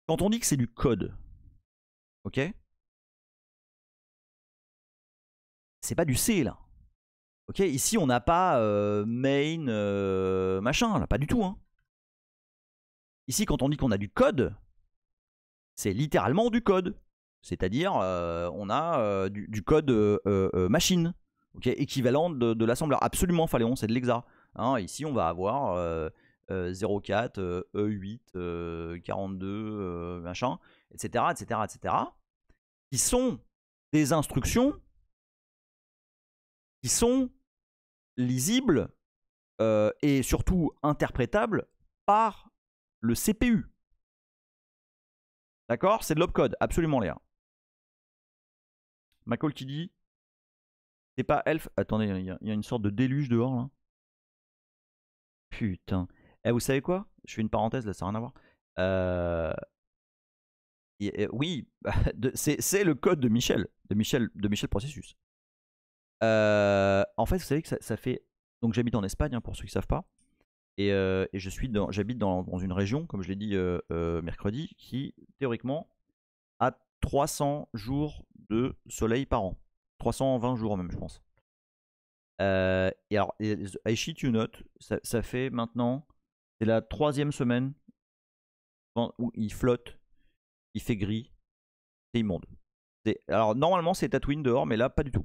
quand on dit que c'est du code, ok, c'est pas du C, là. Ok, ici, on n'a pas main, machin, là, pas du tout. Hein. Ici, quand on dit qu'on a du code, c'est littéralement du code. C'est-à-dire, on a du code machine, okay, équivalent de l'assembleur. Absolument, Phaléon, c'est de l'hexa. Hein, ici, on va avoir 04, E8, 42, machin, etc., etc., etc., qui sont des instructions qui sont lisibles et surtout interprétables par le CPU. D'accord? C'est de l'opcode, absolument, Léa. Macall qui dit c'est pas elf. Attendez, il y a une sorte de déluge dehors là. Putain. Eh, vous savez quoi? Je fais une parenthèse là, ça n'a rien à voir. Oui, c'est le code de Michel Processus. En fait, vous savez que ça fait. Donc j'habite en Espagne, hein, pour ceux qui ne savent pas. Et j'habite dans une région, comme je l'ai dit mercredi, qui théoriquement a 300 jours de soleil par an. 320 jours même, je pense. Et alors, I shit you not, ça fait maintenant, c'est la 3e semaine où il flotte, il fait gris, c'est immonde. Alors, normalement, c'est Tatooine dehors, mais là, pas du tout.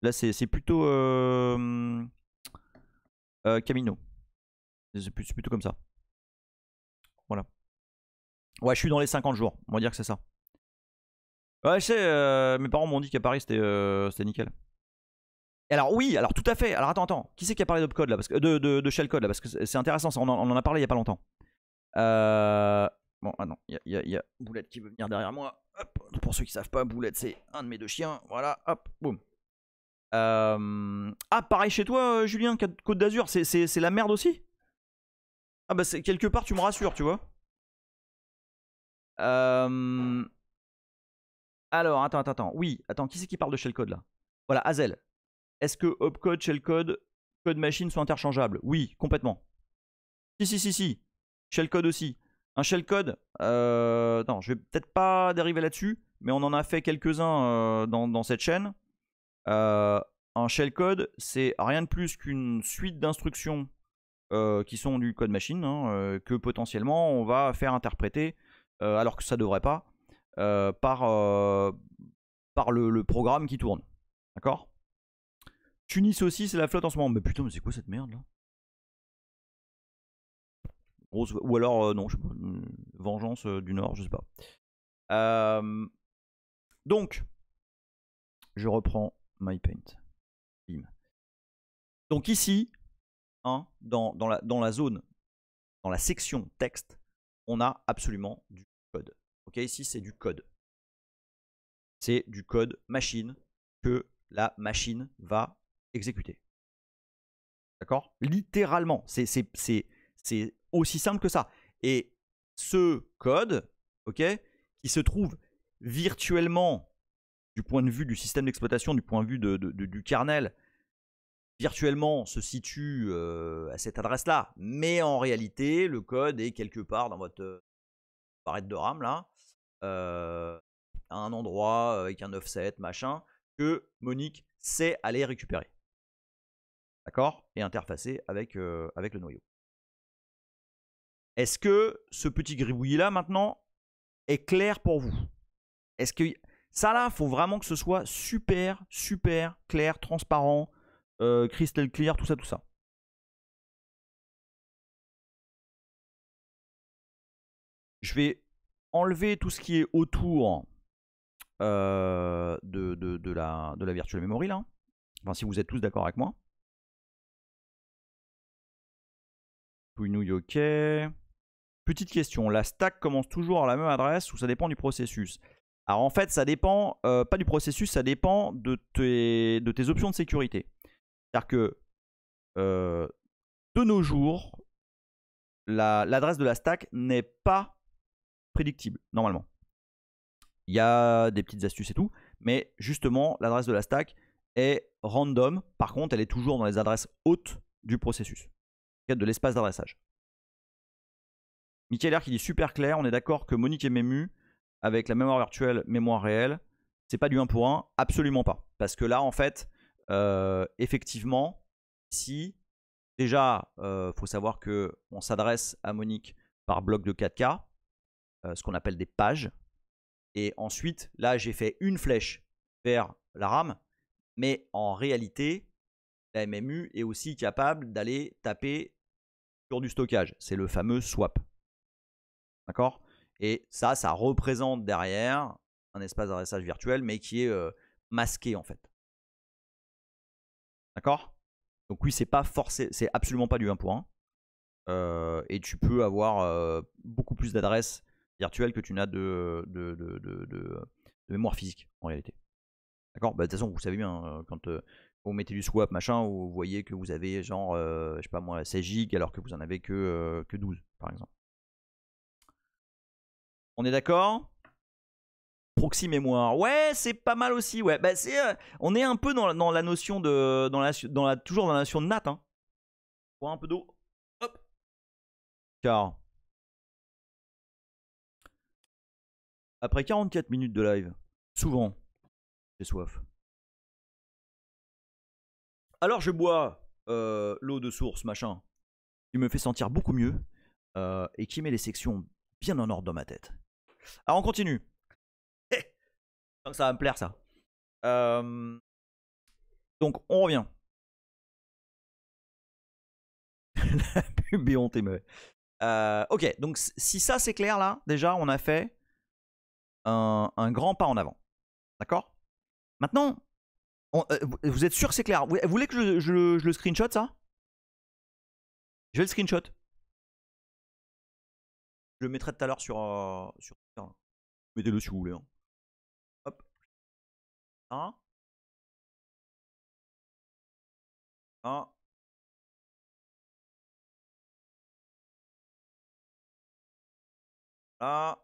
Là, c'est plutôt Camino. C'est plutôt comme ça. Voilà. Ouais, je suis dans les 50 jours, on va dire que c'est ça. Ouais, je sais, mes parents m'ont dit qu'à Paris, c'était nickel. Alors oui, alors tout à fait. Alors attends. Qui c'est qui a parlé d'opcode là, parce que de shellcode là, parce que c'est intéressant, ça, on en a parlé il y a pas longtemps. Bon, ah non, il y a Boulette qui veut venir derrière moi. Hop, pour ceux qui savent pas, Boulette c'est un de mes 2 chiens. Voilà, hop, boum. Ah, pareil chez toi, Julien, Côte d'Azur, c'est la merde aussi. Ah bah c'est quelque part, tu me rassures, tu vois. Alors, attends. Oui, attends, qui c'est qui parle de shellcode là? Voilà, Hazel. Est-ce que opcode, shellcode, code machine sont interchangeables? Oui, complètement. Si. Shellcode aussi. Un shellcode, non, je vais peut-être pas dériver là-dessus, mais on en a fait quelques-uns dans cette chaîne. Un shellcode, c'est rien de plus qu'une suite d'instructions qui sont du code machine, hein, que potentiellement on va faire interpréter, alors que ça devrait pas, par le programme qui tourne. D'accord? Tunis aussi, c'est la flotte en ce moment. Mais putain, mais c'est quoi cette merde là? Ou alors, non, je sais pas. Vengeance du Nord, je sais pas. Donc, je reprends MyPaint. Bim. Donc ici, hein, dans la zone, dans la section texte, on a absolument du code. Ok, ici c'est du code. C'est du code machine que la machine va exécuter. D'accord? Littéralement, c'est aussi simple que ça. Et ce code, ok, qui se trouve virtuellement du point de vue du système d'exploitation, du point de vue du kernel, virtuellement se situe à cette adresse-là. Mais en réalité, le code est quelque part dans votre barrette de RAM, là, à un endroit avec un offset, machin, que Monique sait aller récupérer. D'accord? Et interfacer avec le noyau. Est-ce que ce petit gribouillis-là, maintenant, est clair pour vous? Est-ce que ça, là, il faut vraiment que ce soit super, super clair, transparent, crystal clear, tout ça, tout ça. Je vais enlever tout ce qui est autour de la virtual memory, là. Enfin, si vous êtes tous d'accord avec moi. Pouinouille, ok. Petite question, la stack commence toujours à la même adresse ou ça dépend du processus? Alors en fait, ça dépend, pas du processus, ça dépend de tes options de sécurité. C'est-à-dire que de nos jours, l'adresse de la stack n'est pas prédictible, normalement. Il y a des petites astuces et tout, mais justement, l'adresse de la stack est random. Par contre, elle est toujours dans les adresses hautes du processus, de l'espace d'adressage. Michael R qui dit super clair, on est d'accord que Monique MMU avec la mémoire virtuelle, mémoire réelle, c'est pas du 1 pour 1, absolument pas. Parce que là, en fait, effectivement, si déjà, faut savoir qu'on s'adresse à Monique par bloc de 4K, ce qu'on appelle des pages. Et ensuite, là, j'ai fait une flèche vers la RAM, mais en réalité, la MMU est aussi capable d'aller taper sur du stockage. C'est le fameux swap. D'accord? Et ça représente derrière un espace d'adressage virtuel, mais qui est masqué en fait. D'accord? Donc oui, c'est pas forcé, c'est absolument pas du 1 pour 1. Et tu peux avoir beaucoup plus d'adresses virtuelles que tu n'as de mémoire physique en réalité. D'accord? Bah, de toute façon, vous savez bien, quand vous mettez du swap, machin, vous voyez que vous avez genre, je sais pas moi, 16 gigs alors que vous en avez que 12, par exemple. On est d'accord? Proxy mémoire. Ouais, c'est pas mal aussi. Ouais, bah, on est un peu dans la notion de. Toujours dans la notion de NAT. Hein. Boire un peu d'eau. Hop. Car. Après 44 minutes de live, souvent, j'ai soif. Alors je bois l'eau de source, machin, qui me fait sentir beaucoup mieux et qui met les sections bien en ordre dans ma tête. Alors on continue. Donc ça va me plaire ça. Donc on revient. La pub Béon t'aimait. Ok, donc si ça c'est clair là, déjà on a fait un grand pas en avant. D'accord? Maintenant, vous êtes sûr que c'est clair? Vous voulez que je le screenshot ça? Je vais le screenshot. Je le mettrai tout à l'heure sur Twitter. Mettez-le si vous voulez. Hein. Hop. Un. Un. Là.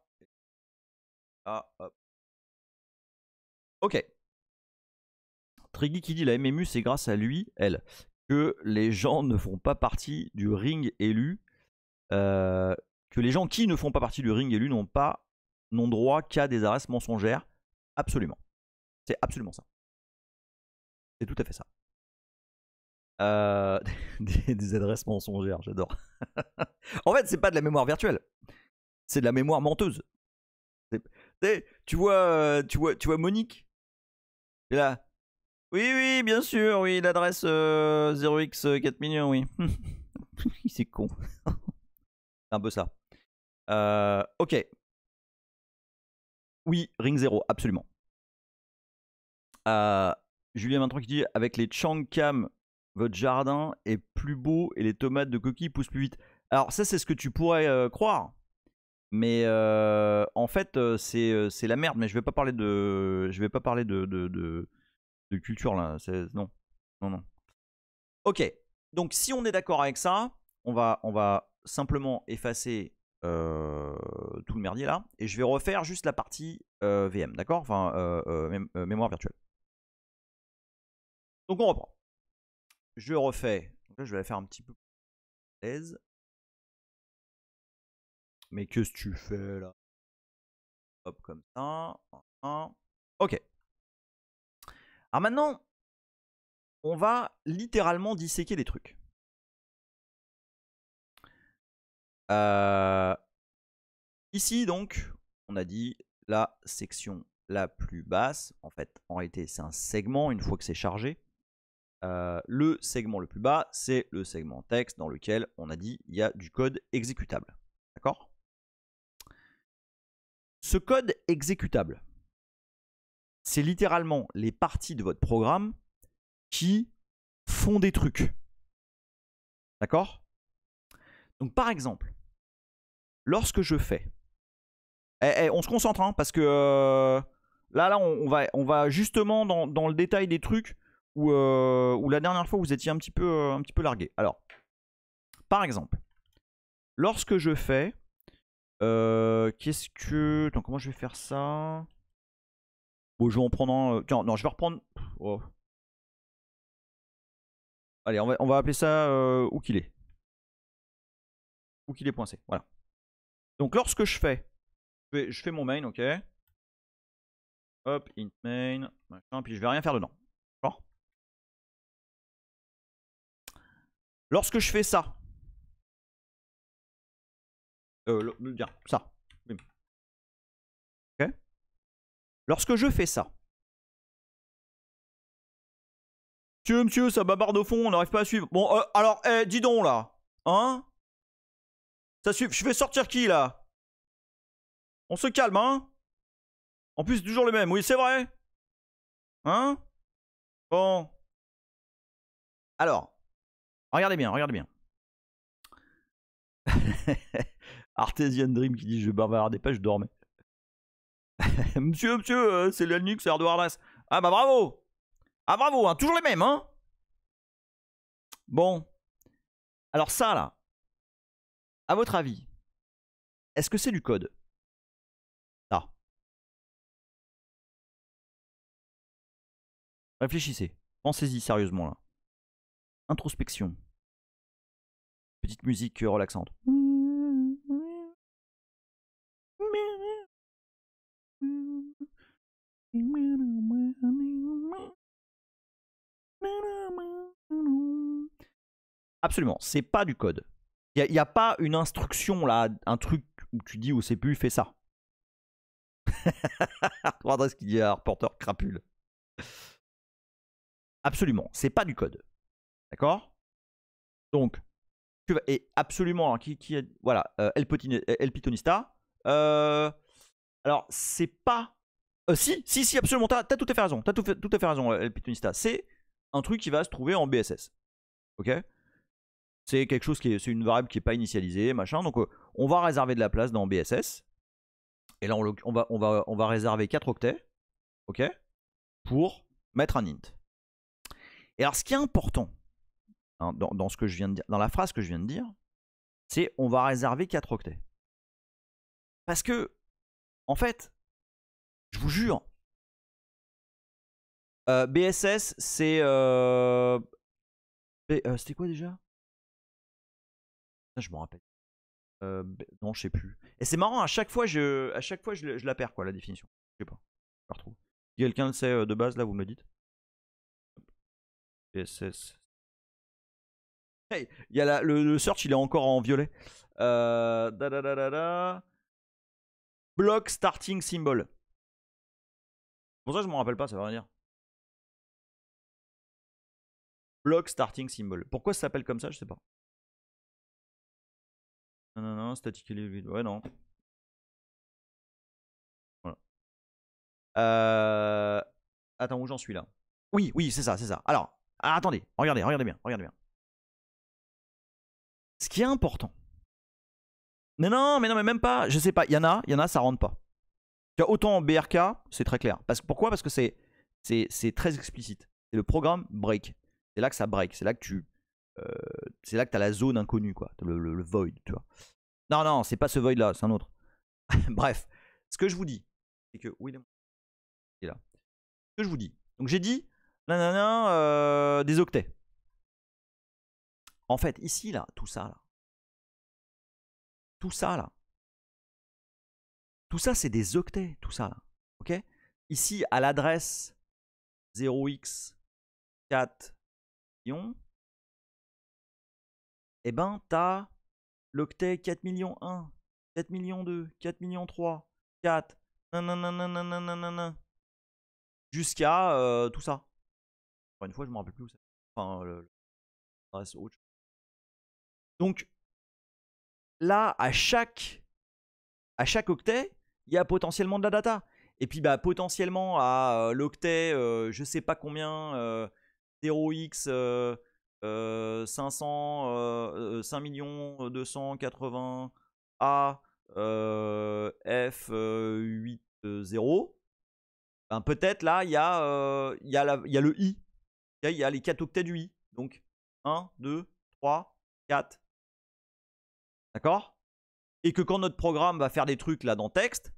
Là. Hop. Ok. Triggy qui dit la MMU, c'est grâce à lui, elle, que les gens ne font pas partie du ring élu. Que les gens qui ne font pas partie du ring élu n'ont droit qu'à des adresses mensongères. Absolument. C'est absolument ça. C'est tout à fait ça. Des adresses mensongères, j'adore. En fait, c'est pas de la mémoire virtuelle. C'est de la mémoire menteuse. Tu vois Monique. Et là. Oui, bien sûr, oui, l'adresse 0x 4 millions, oui. C'est con. C'est un peu ça. Ok. Oui, ring 0, absolument. Julien 23 qui dit avec les Changcam Votre jardin est plus beau et les tomates de coquille poussent plus vite. Alors ça c'est ce que tu pourrais croire. Mais en fait c'est la merde. Mais je vais pas parler de culture là. Non. Non, non. Ok. Donc si on est d'accord avec ça, on va simplement effacer tout le merdier là. Et je vais refaire juste la partie VM. D'accord. Enfin mémoire virtuelle. Donc on reprend. Je refais. Donc là je vais la faire un petit peu plus aise. Mais qu'est-ce que tu fais là? Hop, comme ça. Ok. Alors maintenant, on va littéralement disséquer des trucs. Ici, donc, on a dit la section la plus basse. En fait, en réalité, c'est un segment une fois que c'est chargé. Le segment le plus bas, c'est le segment texte dans lequel on a dit il y a du code exécutable. D'accord? Ce code exécutable, c'est littéralement les parties de votre programme qui font des trucs. D'accord? Donc par exemple, lorsque je fais... on se concentre, hein, parce que là on va justement dans le détail des trucs où la dernière fois vous étiez un petit peu largué. Alors, par exemple, lorsque je fais... qu'est-ce que... Attends, comment je vais faire ça? Bon, je vais en prendre un... Tiens, non, je vais reprendre... Oh. Allez, on va appeler ça où qu'il est. Où qu'il est.c. Voilà. Donc lorsque je fais mon main, ok. Hop, int main, machin, puis je vais rien faire dedans. D'accord. Lorsque je fais ça, bien, ça. Ok. Lorsque je fais ça, monsieur, ça babarde au fond, on n'arrive pas à suivre. Bon, alors, dis donc là, hein? Ça suffit. Je fais sortir qui là? On se calme, hein? En plus, c'est toujours le même. Oui, c'est vrai. Hein? Bon. Alors, regardez bien, regardez bien. Artesian Dream qui dit je bavardais pas, je dormais. monsieur, c'est la Linux, c'est Hardwarelas. Ah bah bravo. Ah bravo, hein, toujours les mêmes, hein. Bon. Alors ça là, à votre avis, est-ce que c'est du code? Ah. Réfléchissez. Pensez-y sérieusement là. Introspection. Petite musique relaxante. Absolument, c'est pas du code. Il n'y a pas une instruction là, un truc où tu dis au CPU fais ça. Regardez ce qu'il dit à reporter crapule. Absolument, c'est pas du code. D'accord? Donc, et absolument, alors, qui a, voilà, El Pitonista. Alors, c'est pas. Si, absolument, t'as tout à fait raison. T'as tout à fait raison, El Pitonista. C'est un truc qui va se trouver en BSS. Ok? C'est quelque chose c'est une variable qui n'est pas initialisée, machin. Donc, on va réserver de la place dans BSS. Et là, on va réserver 4 octets. Ok? Pour mettre un int. Et alors, ce qui est important, hein, dans ce que je viens de dire, dans la phrase que je viens de dire, c'est on va réserver 4 octets. Parce que, en fait, je vous jure, BSS, c'est... c'était quoi déjà? Je me rappelle. Non, je sais plus. Et c'est marrant, à chaque fois, je la perds, quoi, la définition. Je sais pas. Je la retrouve. Si quelqu'un le sait de base, là, vous me le dites. BSS. Hey, il y a le search, il est encore en violet. Block starting symbol. Pour ça, je me rappelle pas, ça veut rien dire. Block starting symbol. Pourquoi ça s'appelle comme ça, je sais pas. Non, static vide. Ouais, non. Voilà. Attends, où j'en suis là? Oui, c'est ça, c'est ça. Alors, Ah, attendez, regardez, regardez bien, regardez bien. Ce qui est important. Mais non, mais même pas. Je sais pas. Il y en a, ça rentre pas. Tu vois, autant en BRK, c'est très clair. Pourquoi? Parce que c'est très explicite. C'est le programme break. C'est là que ça break. C'est là que tu. C'est là que t'as la zone inconnue, quoi. Le void, tu vois. Non, non, c'est pas ce void là, c'est un autre. Bref, ce que je vous dis, c'est que. Où il est là. Ce que je vous dis. Donc j'ai dit, nanana, des octets. En fait, ici, là, tout ça, là. Tout ça, là. Tout ça, c'est des octets, tout ça, là. Ok? Ici, à l'adresse 0x4 millions, eh ben, t'as l'octet 4 millions 1, 4 millions 2, 4 millions 3, 4, nanana, jusqu'à tout ça. Encore une fois, je me rappelle plus où c'est. Enfin, l'adresse autre. Donc, là, à chaque octet, il y a potentiellement de la data. Et puis, bah, potentiellement, à l'octet, je sais pas combien, 0x 500, 5 280 A F 8 0. Ben, peut-être là, il y a le I. Il y a les 4 octets du I. Donc, 1, 2, 3, 4. D'accord? Et que quand notre programme va faire des trucs là dans texte,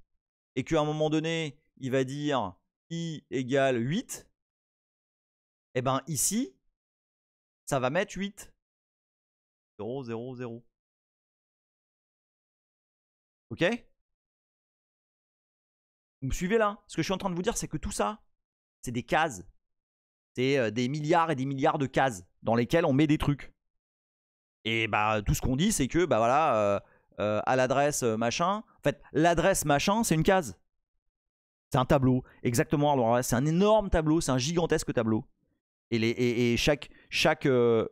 et qu'à un moment donné, il va dire I égale 8, et ben ici, ça va mettre 8. 0, 0, 0. Ok? Vous me suivez là? Ce que je suis en train de vous dire, c'est que tout ça, c'est des cases. C'est des milliards et des milliards de cases dans lesquelles on met des trucs. Et bah tout ce qu'on dit, c'est que bah voilà, à l'adresse machin. En fait, l'adresse machin, c'est une case. C'est un tableau, exactement. Alors c'est un énorme tableau, c'est un gigantesque tableau. Et chaque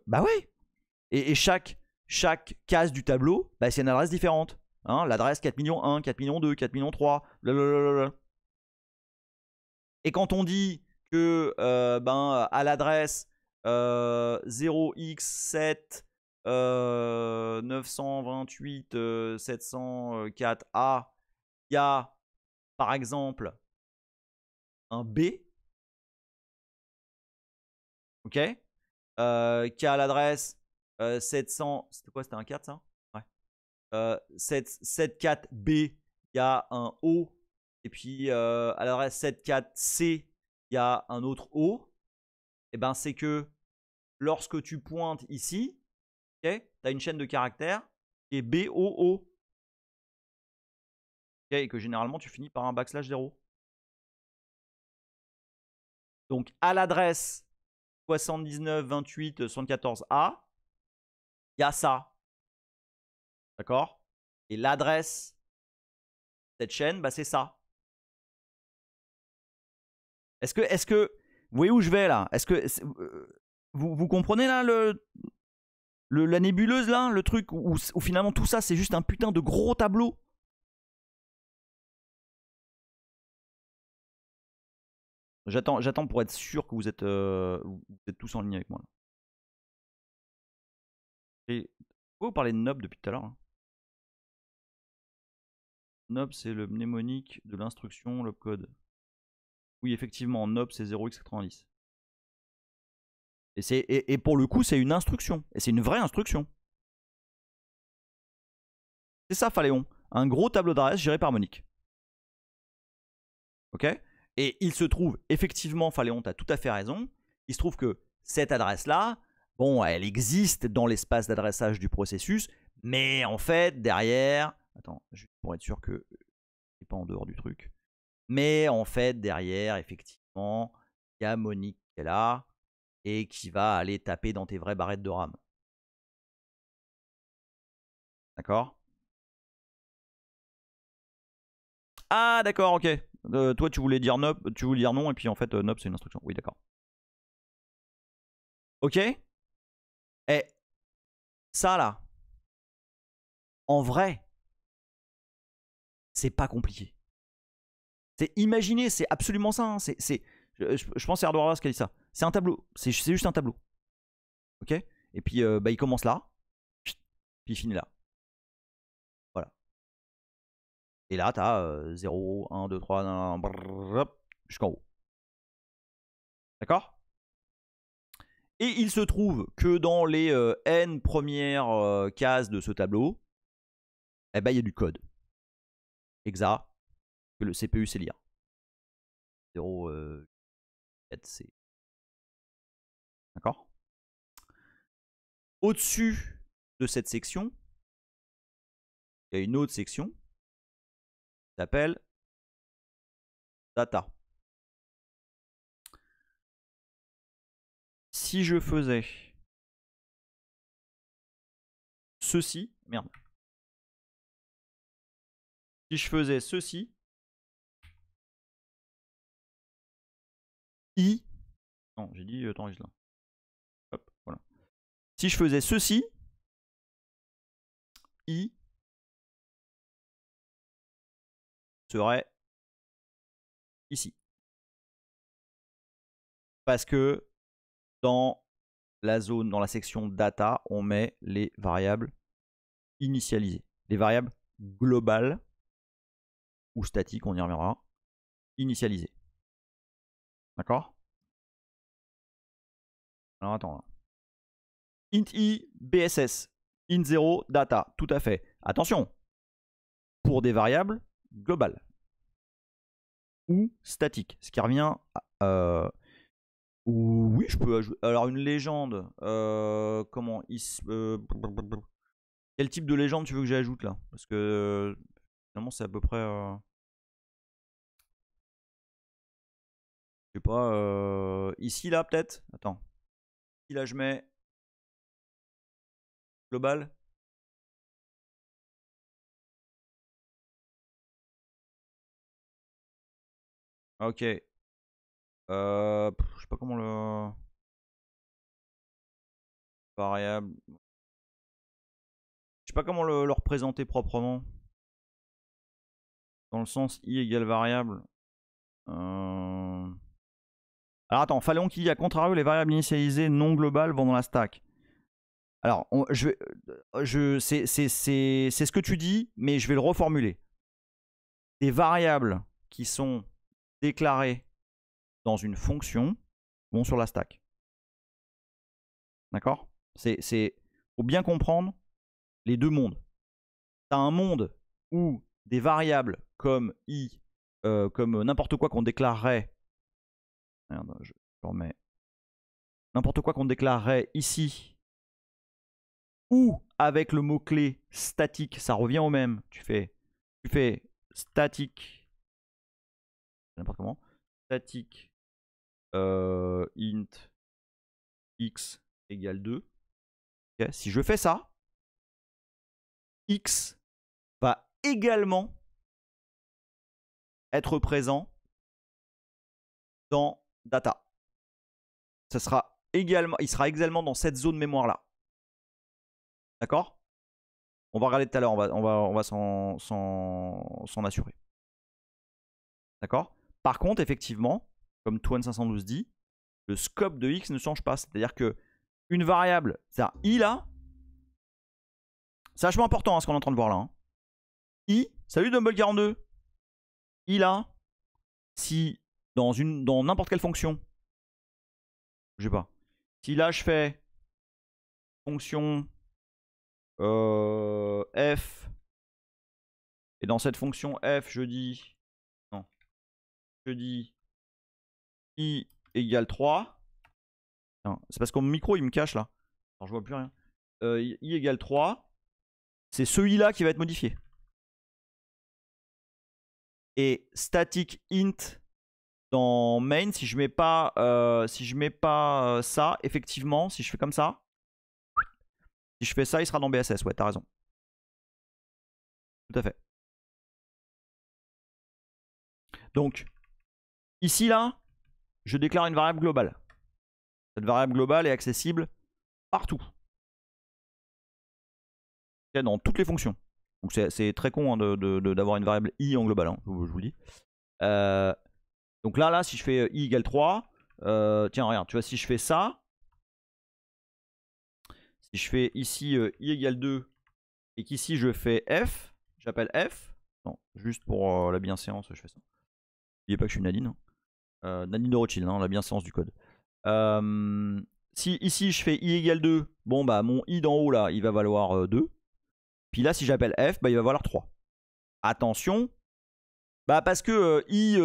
bah ouais. Et chaque case du tableau, bah, c'est une adresse différente. Hein, l'adresse 4 millions 1, 4 millions 2, 4 millions 3, blablabla. Et quand on dit que ben, à l'adresse 0x7 928 704A, il y a par exemple un B, ok, qui a l'adresse 700, c'était quoi, c'était un 4 ça? Ouais. 74B, il y a un O. Et puis à l'adresse 74C, il y a un autre O. Et ben c'est que lorsque tu pointes ici, okay, tu as une chaîne de caractères qui est BOO. Okay, et que généralement tu finis par un backslash 0. Donc à l'adresse 79 28 74A, il y a ça. D'accord? Et l'adresse de cette chaîne, bah, c'est ça. Est-ce que vous voyez où je vais là? Est-ce que vous comprenez là la nébuleuse là, le truc où finalement tout ça c'est juste un putain de gros tableau? J'attends pour être sûr que vous êtes tous en ligne avec moi. Là. Et pourquoi vous parlez de Nob depuis tout à l'heure? Hein? Nob c'est le mnémonique de l'instruction l'opcode. Oui effectivement, Nob c'est 0x90. Et pour le coup c'est une instruction. Et c'est une vraie instruction. C'est ça Phaléon. Un gros tableau d'adresse géré par Monique. Ok? Et il se trouve, effectivement, Phaléon, tu as tout à fait raison. Il se trouve que cette adresse-là, bon, elle existe dans l'espace d'adressage du processus, mais en fait, derrière. Attends, juste pour être sûr que je suis pas en dehors du truc. Mais en fait, derrière, effectivement, il y a Monique qui est là et qui va aller taper dans tes vraies barrettes de RAM. D'accord? Ah, d'accord, ok. Toi, tu voulais dire nob, tu voulais dire non, et puis en fait, nob, c'est une instruction. Oui, d'accord. Ok? Et ça, là, en vrai, c'est pas compliqué. C'est imaginer, c'est absolument ça. Hein. Je pense que c'est Ardoras qui a dit ça. C'est un tableau. C'est juste un tableau. Ok. Et puis bah, il commence là. Puis il finit là. Voilà. Et là, tu as 0, 1, 2, 3, jusqu'en haut. D'accord? Et il se trouve que dans les n premières cases de ce tableau, eh ben, il y a du code. Exa, que le CPU sait lire. 0, 4C. D'accord? Au-dessus de cette section, il y a une autre section qui s'appelle Data. Si je faisais ceci, merde. Si je faisais ceci, I, non, j'ai dit, attends, là. Hop, voilà. Si je faisais ceci, I serait ici. Parce que dans la zone, dans la section data, on met les variables initialisées. Les variables globales ou statiques, on y reviendra, initialisées. D'accord? Alors attends. Là. Int I, BSS, int 0, data, tout à fait. Attention, pour des variables globales ou statiques, ce qui revient à... oui, je peux ajouter. Alors, une légende. Comment quel type de légende tu veux que j'ajoute là? Parce que finalement, c'est à peu près. Je sais pas. Ici, là, peut-être. Attends. Ici, là, je mets. Global. Ok. Je sais pas comment le. Variable. Je sais pas comment le représenter proprement. Dans le sens i égale variable. Alors attends, fallait qu'il y ait à contrario les variables initialisées non globales vont dans la stack. Alors, c'est ce que tu dis, mais je vais le reformuler. Des variables qui sont déclarées dans une fonction vont sur la stack. D'accord? Faut bien comprendre les deux mondes. Tu as un monde où des variables comme i, comme n'importe quoi qu'on déclarerait. Merde, je remets. N'importe quoi qu'on déclarerait ici, ou avec le mot-clé statique, ça revient au même. Tu fais statique, n'importe comment, statique int x égale 2. Okay. Si je fais ça, x va également être présent dans data. Ça sera également, il sera également dans cette zone mémoire là. D'accord? On va regarder tout à l'heure, on va s'en assurer. D'accord? Par contre, effectivement, comme Toine512 dit, le scope de x ne change pas. C'est-à-dire que une variable, c'est-à-dire i là, c'est vachement important hein, ce qu'on est en train de voir là. Hein. I, salut Dumble42. I là, si dans n'importe quelle fonction, je sais pas, si là je fais fonction f, et dans cette fonction f, je dis i égale 3. C'est parce que mon micro il me cache là. Alors je vois plus rien. I égale 3. C'est ce i là qui va être modifié. Et static int dans main, si je mets pas, ça, effectivement, si je fais comme ça, si je fais ça, il sera dans BSS. Ouais, t'as raison. Tout à fait. Donc, ici, là, je déclare une variable globale. Cette variable globale est accessible partout. Dans toutes les fonctions. Donc, c'est très con hein, d'avoir une variable i en global, hein, je vous le dis. Donc là, si je fais i égale 3, Tiens, regarde, tu vois, si je fais ça, si je fais ici i égale 2 et qu'ici je fais f, j'appelle f, non, juste pour la bienséance, je fais ça. N'oubliez pas que je suis Nadine. Nadine de Rothschild, hein, la bienséance du code. Si ici je fais i égale 2, bon bah mon i d'en haut là, il va valoir 2. Puis là, si j'appelle f, bah il va valoir 3. Attention, bah parce que i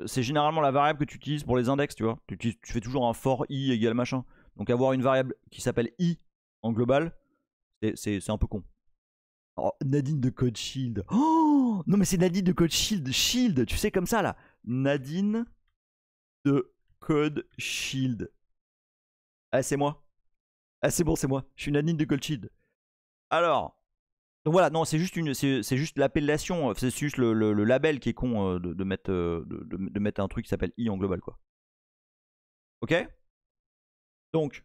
c'est généralement la variable que tu utilises pour les index, tu vois. Tu fais toujours un for i égale machin. Donc avoir une variable qui s'appelle i en global, c'est un peu con. Oh, Nadine de Code Shield. Oh non mais c'est Nadine de Code Shield. Shield, tu sais comme ça là. Nadine de Code Shield. Ah c'est moi. Ah c'est bon, c'est moi. Je suis Nadine de Code Shield. Alors, donc voilà, non, c'est juste l'appellation, c'est juste le label qui est con de mettre un truc qui s'appelle i en global, quoi. Ok? Donc,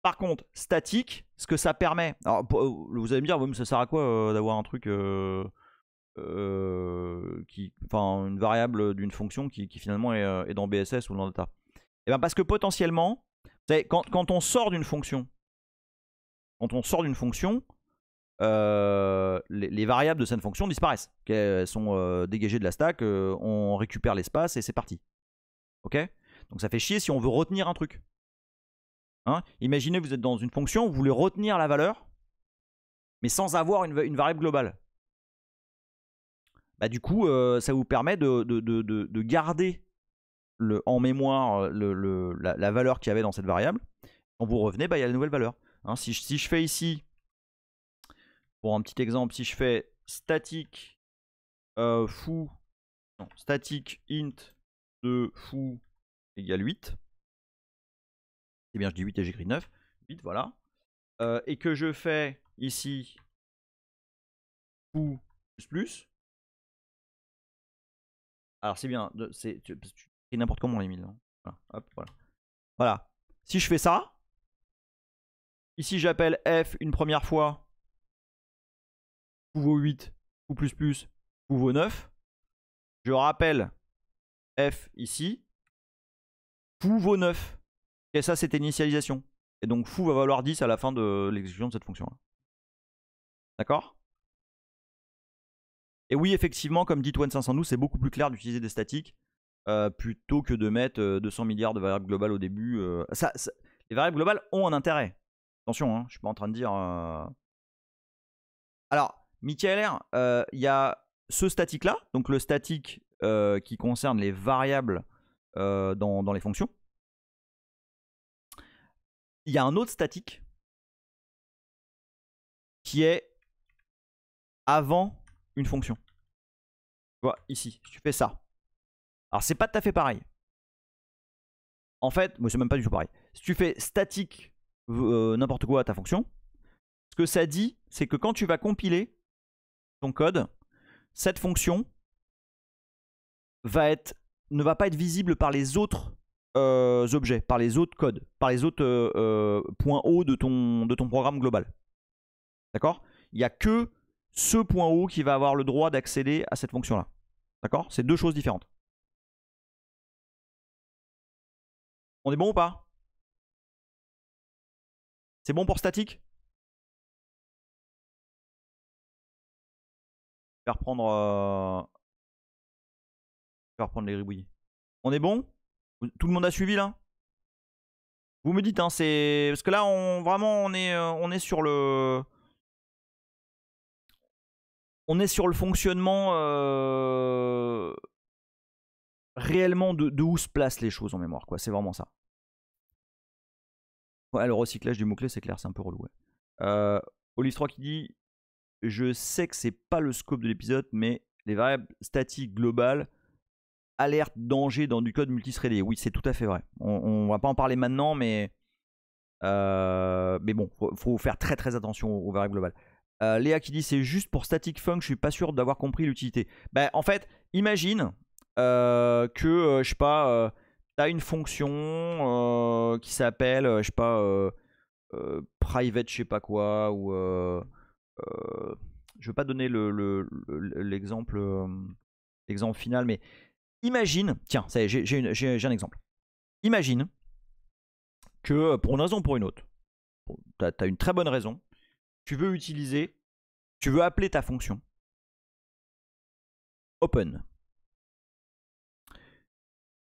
par contre, statique, ce que ça permet. Alors, vous allez me dire, ça sert à quoi d'avoir un truc enfin, une variable d'une fonction qui finalement est dans BSS ou dans data? Et bien parce que potentiellement, vous savez, quand on sort d'une fonction, les variables de cette fonction disparaissent. Elles sont dégagées de la stack, on récupère l'espace et c'est parti. Ok? Donc ça fait chier si on veut retenir un truc. Hein? Imaginez vous êtes dans une fonction, vous voulez retenir la valeur, mais sans avoir une variable globale. Bah, du coup, ça vous permet de garder en mémoire la valeur qu'il y avait dans cette variable. Quand vous revenez, bah, il y a la nouvelle valeur. Hein, si je fais ici, pour un petit exemple, si je fais static foo, non, static int de foo égale 8, eh bien je dis 8 et j'écris 9, 8 voilà, et que je fais ici foo plus, alors c'est bien, tu fais n'importe comment les 1000, hein. Voilà, hop, voilà. Voilà, si je fais ça, ici j'appelle f une première fois, foo vaut 8, foo plus, foo vaut 9, je rappelle f ici, foo vaut 9. Et ça, c'était initialisation. Et donc foo va valoir 10 à la fin de l'exécution de cette fonction. D'accord? Et oui, effectivement, comme dit Twen512, c'est beaucoup plus clair d'utiliser des statiques plutôt que de mettre 200 milliards de variables globales au début. Les variables globales ont un intérêt. Attention, hein, je ne suis pas en train de dire... Alors, Michael R, il y a ce statique-là, donc le statique qui concerne les variables dans les fonctions. Il y a un autre statique qui est avant une fonction. Tu vois, ici, si tu fais ça. Alors, c'est pas tout à fait pareil. En fait, moi, c'est même pas du tout pareil. Si tu fais statique n'importe quoi à ta fonction, ce que ça dit, c'est que quand tu vas compiler ton code, cette fonction ne va pas être visible par les autres objets, par les autres codes, par les autres points hauts de ton programme global. D'accord? Il n'y a que ce point haut qui va avoir le droit d'accéder à cette fonction-là. D'accord? C'est deux choses différentes. On est bon ou pas? C'est bon pour statique? Je vais reprendre les ribouillis. On est bon? Tout le monde a suivi là? Vous me dites, hein, c'est... Parce que là, vraiment, on est sur le... On est sur le fonctionnement réellement de où se placent les choses en mémoire, quoi. C'est vraiment ça. Ouais, le recyclage du mot-clé, c'est clair, c'est un peu relou. Ouais. Olive3 qui dit: je sais que c'est pas le scope de l'épisode, mais les variables statiques globales alerte danger dans du code multithreadé. Oui, c'est tout à fait vrai. On va pas en parler maintenant, mais bon, faut faire très très attention aux variables globales. Léa qui dit: c'est juste pour static func, je suis pas sûr d'avoir compris l'utilité. Ben, en fait, imagine que, je sais pas, t'as une fonction qui s'appelle, je sais pas, private, je sais pas quoi, ou je veux pas donner l'exemple final, mais Imagine, tiens, ça y est, j'ai un exemple. Imagine que pour une raison ou pour une autre, tu as une très bonne raison, tu veux appeler ta fonction open.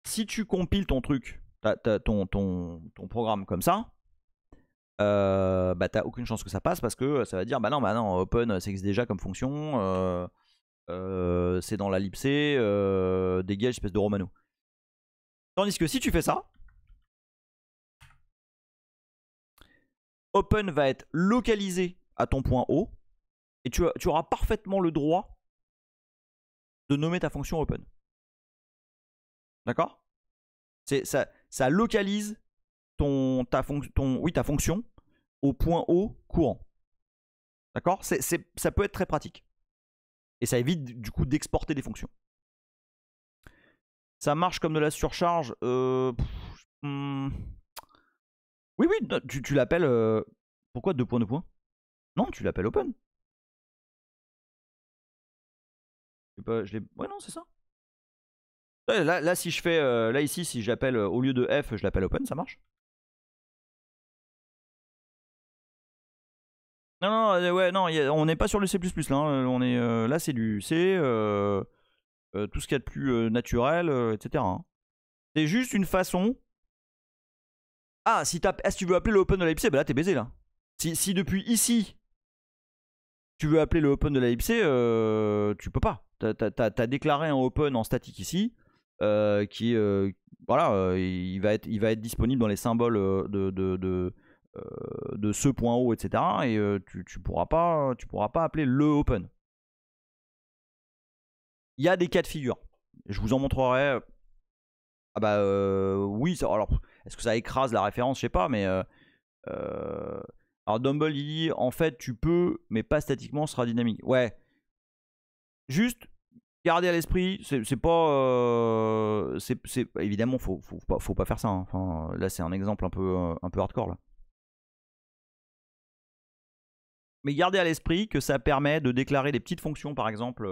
Si tu compiles ton truc, ton programme comme ça, bah t'as aucune chance que ça passe parce que ça va dire bah non, open ça existe déjà comme fonction, c'est dans la libc, dégage espèce de Romano. Tandis que si tu fais ça, open va être localisé à ton point O et tu auras parfaitement le droit de nommer ta fonction open. D'accord? Ça localise ta fonction au point O courant. D'accord? Ça peut être très pratique. Et ça évite du coup d'exporter des fonctions. Ça marche comme de la surcharge. Oui, tu l'appelles. Pourquoi 2 points? Non, tu l'appelles open. Ouais, non, c'est ça. Là, si je fais. Là, ici, si j'appelle au lieu de F, je l'appelle open, ça marche. Non, ouais, non, on n'est pas sur le C++ là. Hein. On est, là, c'est du C, tout ce qu'il y a de plus naturel, etc. Hein. C'est juste une façon. Ah, si tu veux appeler le open de la libc, bah là, t'es baisé là. Si depuis ici, tu veux appeler le open de la libc, tu peux pas. T'as déclaré un open en statique ici, qui voilà, il va être disponible dans les symboles de ce point haut, etc. Et tu pourras pas appeler le open. Il y a des cas de figure. Je vous en montrerai. Ah bah oui. Alors, est-ce que ça écrase la référence? Je sais pas, mais alors Dumble il dit en fait tu peux, mais pas statiquement, ce sera dynamique. Ouais. Juste garder à l'esprit, c'est pas, évidemment faut pas faire ça. Hein. Enfin, là c'est un exemple un peu hardcore là. Mais gardez à l'esprit que ça permet de déclarer des petites fonctions, par exemple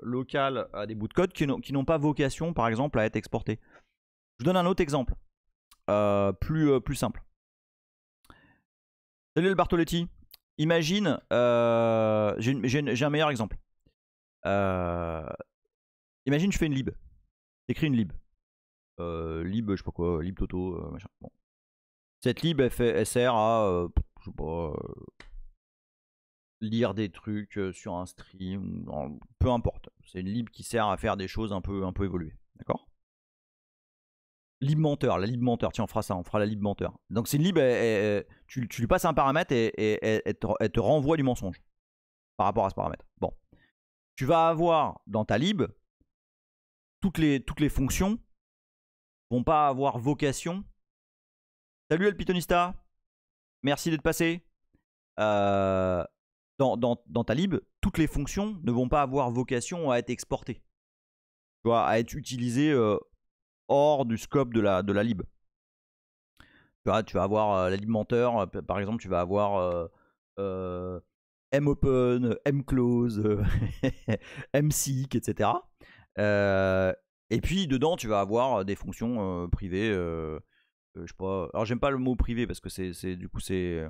locales à des bouts de code qui n'ont pas vocation, par exemple, à être exportés. Je donne un autre exemple, plus simple. Salut le Bartoletti. Imagine, j'ai un meilleur exemple. Imagine, je fais une lib. J'écris une lib. Lib, je sais pas quoi, lib toto, machin. Bon. Cette lib, elle sert à, je sais pas, lire des trucs sur un stream, peu importe. C'est une lib qui sert à faire des choses un peu évoluées. D'accord? Lib menteur, la lib menteur, tiens, on fera ça, on fera la lib menteur. Donc c'est une lib, tu lui passes un paramètre et elle te renvoie du mensonge par rapport à ce paramètre. Bon. Tu vas avoir dans ta lib, toutes les fonctions vont pas avoir vocation. Salut El Pythonista, merci d'être passé. Dans ta lib, toutes les fonctions ne vont pas avoir vocation à être exportées. Tu vois, à être utilisées hors du scope de la lib. Tu vas avoir la lib menteur, par exemple, tu vas avoir mopen, mclose, mseek, etc. Et puis dedans, tu vas avoir des fonctions privées. Je sais pas. Alors j'aime pas le mot privé parce que du coup c'est.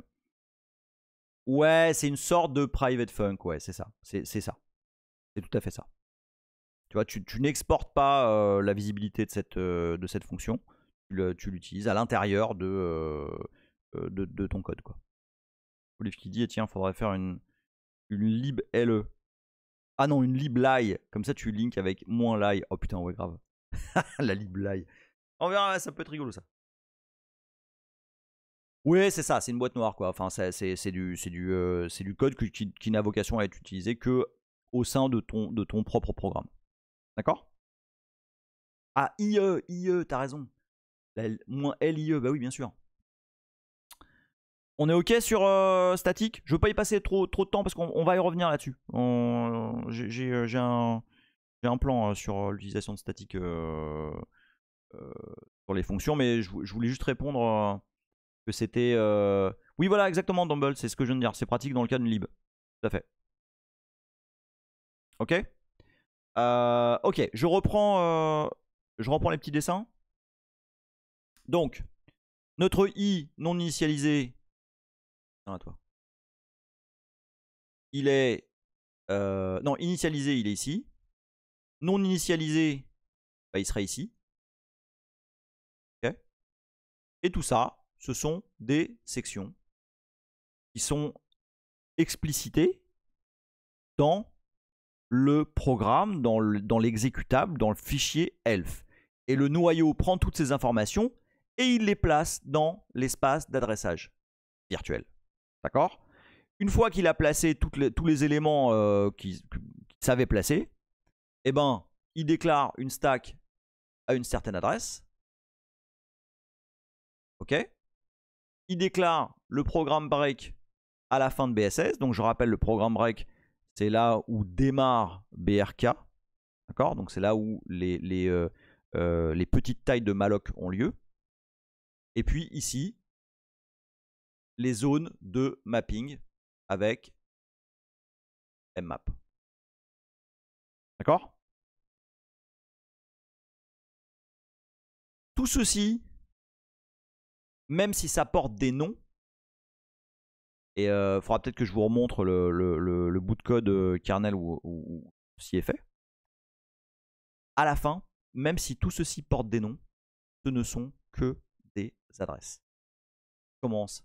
Ouais, c'est une sorte de private funk. Ouais, c'est ça. C'est ça. C'est tout à fait ça. Tu vois, tu n'exportes pas la visibilité de cette fonction. Tu l'utilises à l'intérieur de ton code, quoi. Olive qui dit, tiens, faudrait faire une lib LE. Ah non, une lib lie. Comme ça, tu links avec moins lie. Oh putain, ouais, grave. La lib lie. On verra, ça peut être rigolo, ça. Ouais, c'est ça, c'est une boîte noire, quoi. Enfin, c'est du code qui n'a vocation à être utilisé que au sein de ton propre programme. D'accord? Ah, IE, t'as raison. Moins LIE, bah oui, bien sûr. On est ok sur statique. Je veux pas y passer trop de temps parce qu'on va y revenir là-dessus. J'ai un plan sur l'utilisation de statique sur les fonctions, mais je voulais juste répondre que c'était... Oui, voilà, exactement, Dumble, c'est ce que je viens de dire. C'est pratique dans le cas d'une lib. Tout à fait. Ok? Ok, je reprends les petits dessins. Donc, notre i non initialisé, non, à toi. Il est non, initialisé, il est ici. Non initialisé, bah, il sera ici. Okay. Et tout ça, ce sont des sections qui sont explicitées dans le programme, dans l'exécutable, dans le fichier elf. Et le noyau prend toutes ces informations et il les place dans l'espace d'adressage virtuel. D'accord? Une fois qu'il a placé tous les éléments qu'il savait placer, eh ben, il déclare une stack à une certaine adresse. Ok? Il déclare le programme break à la fin de BSS. Donc je rappelle, le programme break, c'est là où démarre BRK. D'accord? Donc c'est là où les petites tailles de malloc ont lieu. Et puis ici, les zones de mapping avec mmap. D'accord? Tout ceci, même si ça porte des noms, et il faudra peut-être que je vous remontre le bout de code kernel où ceci est fait. À la fin, même si tout ceci porte des noms, ce ne sont que des adresses. Qui commencent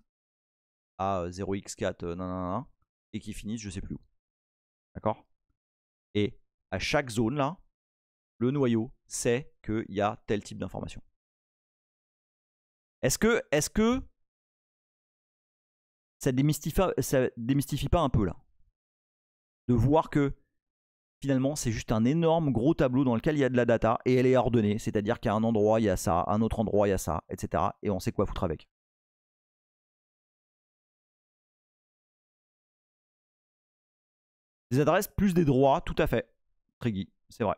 à 0x4 et qui finissent je sais plus où. D'accord? Et à chaque zone là, le noyau sait qu'il y a tel type d'information. Est-ce que ça démystifie pas un peu là? De voir que finalement c'est juste un énorme gros tableau dans lequel il y a de la data et elle est ordonnée. C'est-à-dire qu'à un endroit il y a ça, à un autre endroit il y a ça, etc. Et on sait quoi foutre avec. Des adresses plus des droits, tout à fait. Triggy, c'est vrai.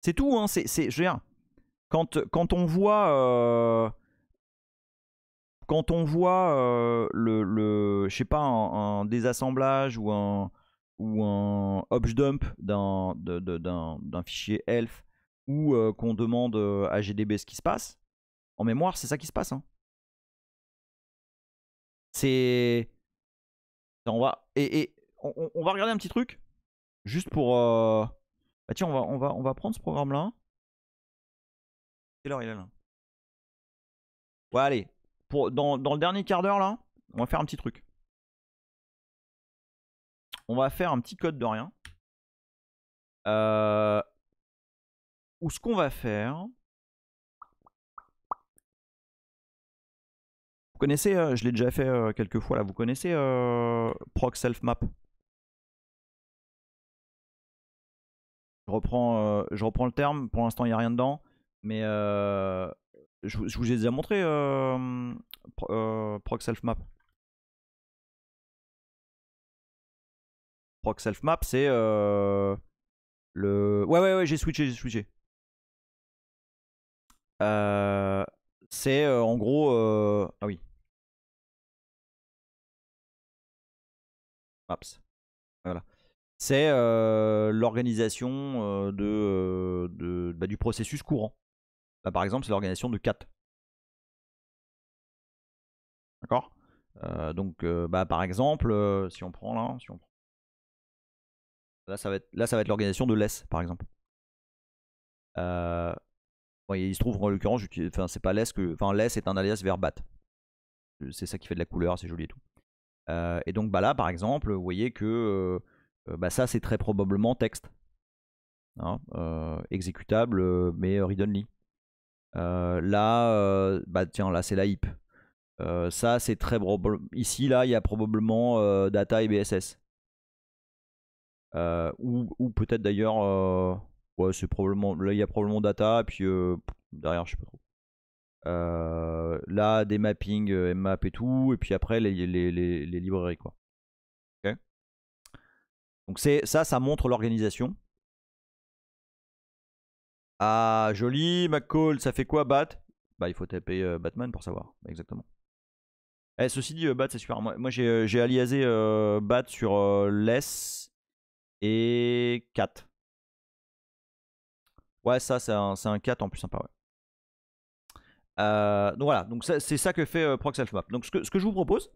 C'est tout, hein. Je veux dire, quand on voit je sais pas, un désassemblage ou un obj dump d'un fichier elf ou qu'on demande à GDB ce qui se passe, en mémoire, c'est ça qui se passe. Hein. C'est... On va... on va regarder un petit truc, juste pour... Bah tiens, on va prendre ce programme-là. Quelle heure il est là? Ouais, allez. Dans le dernier quart d'heure, là, on va faire un petit truc. On va faire un petit code de rien. Ou ce qu'on va faire... Vous connaissez, je l'ai déjà fait quelques fois là, vous connaissez proc self map? Je reprends le terme, pour l'instant il n'y a rien dedans, mais je vous ai déjà montré proc self map. Proc self map, c'est le... Ouais, j'ai switché. C'est en gros... Ah oui. Maps. Voilà. C'est l'organisation du processus courant. Là, par exemple, c'est l'organisation de cat. D'accord? Donc, par exemple, si on prend là, là, ça va être l'organisation de less, par exemple. Bon, il se trouve en l'occurrence, c'est pas less que, enfin, less est un alias vers bat. C'est ça qui fait de la couleur, c'est joli et tout. Et donc, là, par exemple, vous voyez que ça, c'est très probablement texte. Hein, exécutable, mais read-only. Là, tiens, là, c'est la heap. Ça, c'est très probable. Ici, là, il y a probablement data et BSS. Ou peut-être d'ailleurs, ouais, c'est probablement. Là, il y a probablement data, et puis derrière, je sais pas trop. Là, des mappings, mmap et tout, et puis après, les librairies, quoi. Okay. Donc, ça montre l'organisation. Ah, joli, McCall, ça fait quoi, Bat? Bah, il faut taper Batman pour savoir, exactement. Ceci dit, Bat, c'est super. Moi j'ai aliasé Bat sur less Et 4. Ouais, ça, c'est un 4 en plus sympa, ouais. Donc voilà, donc c'est ça que fait ProxAlphaMap. Donc ce que je vous propose,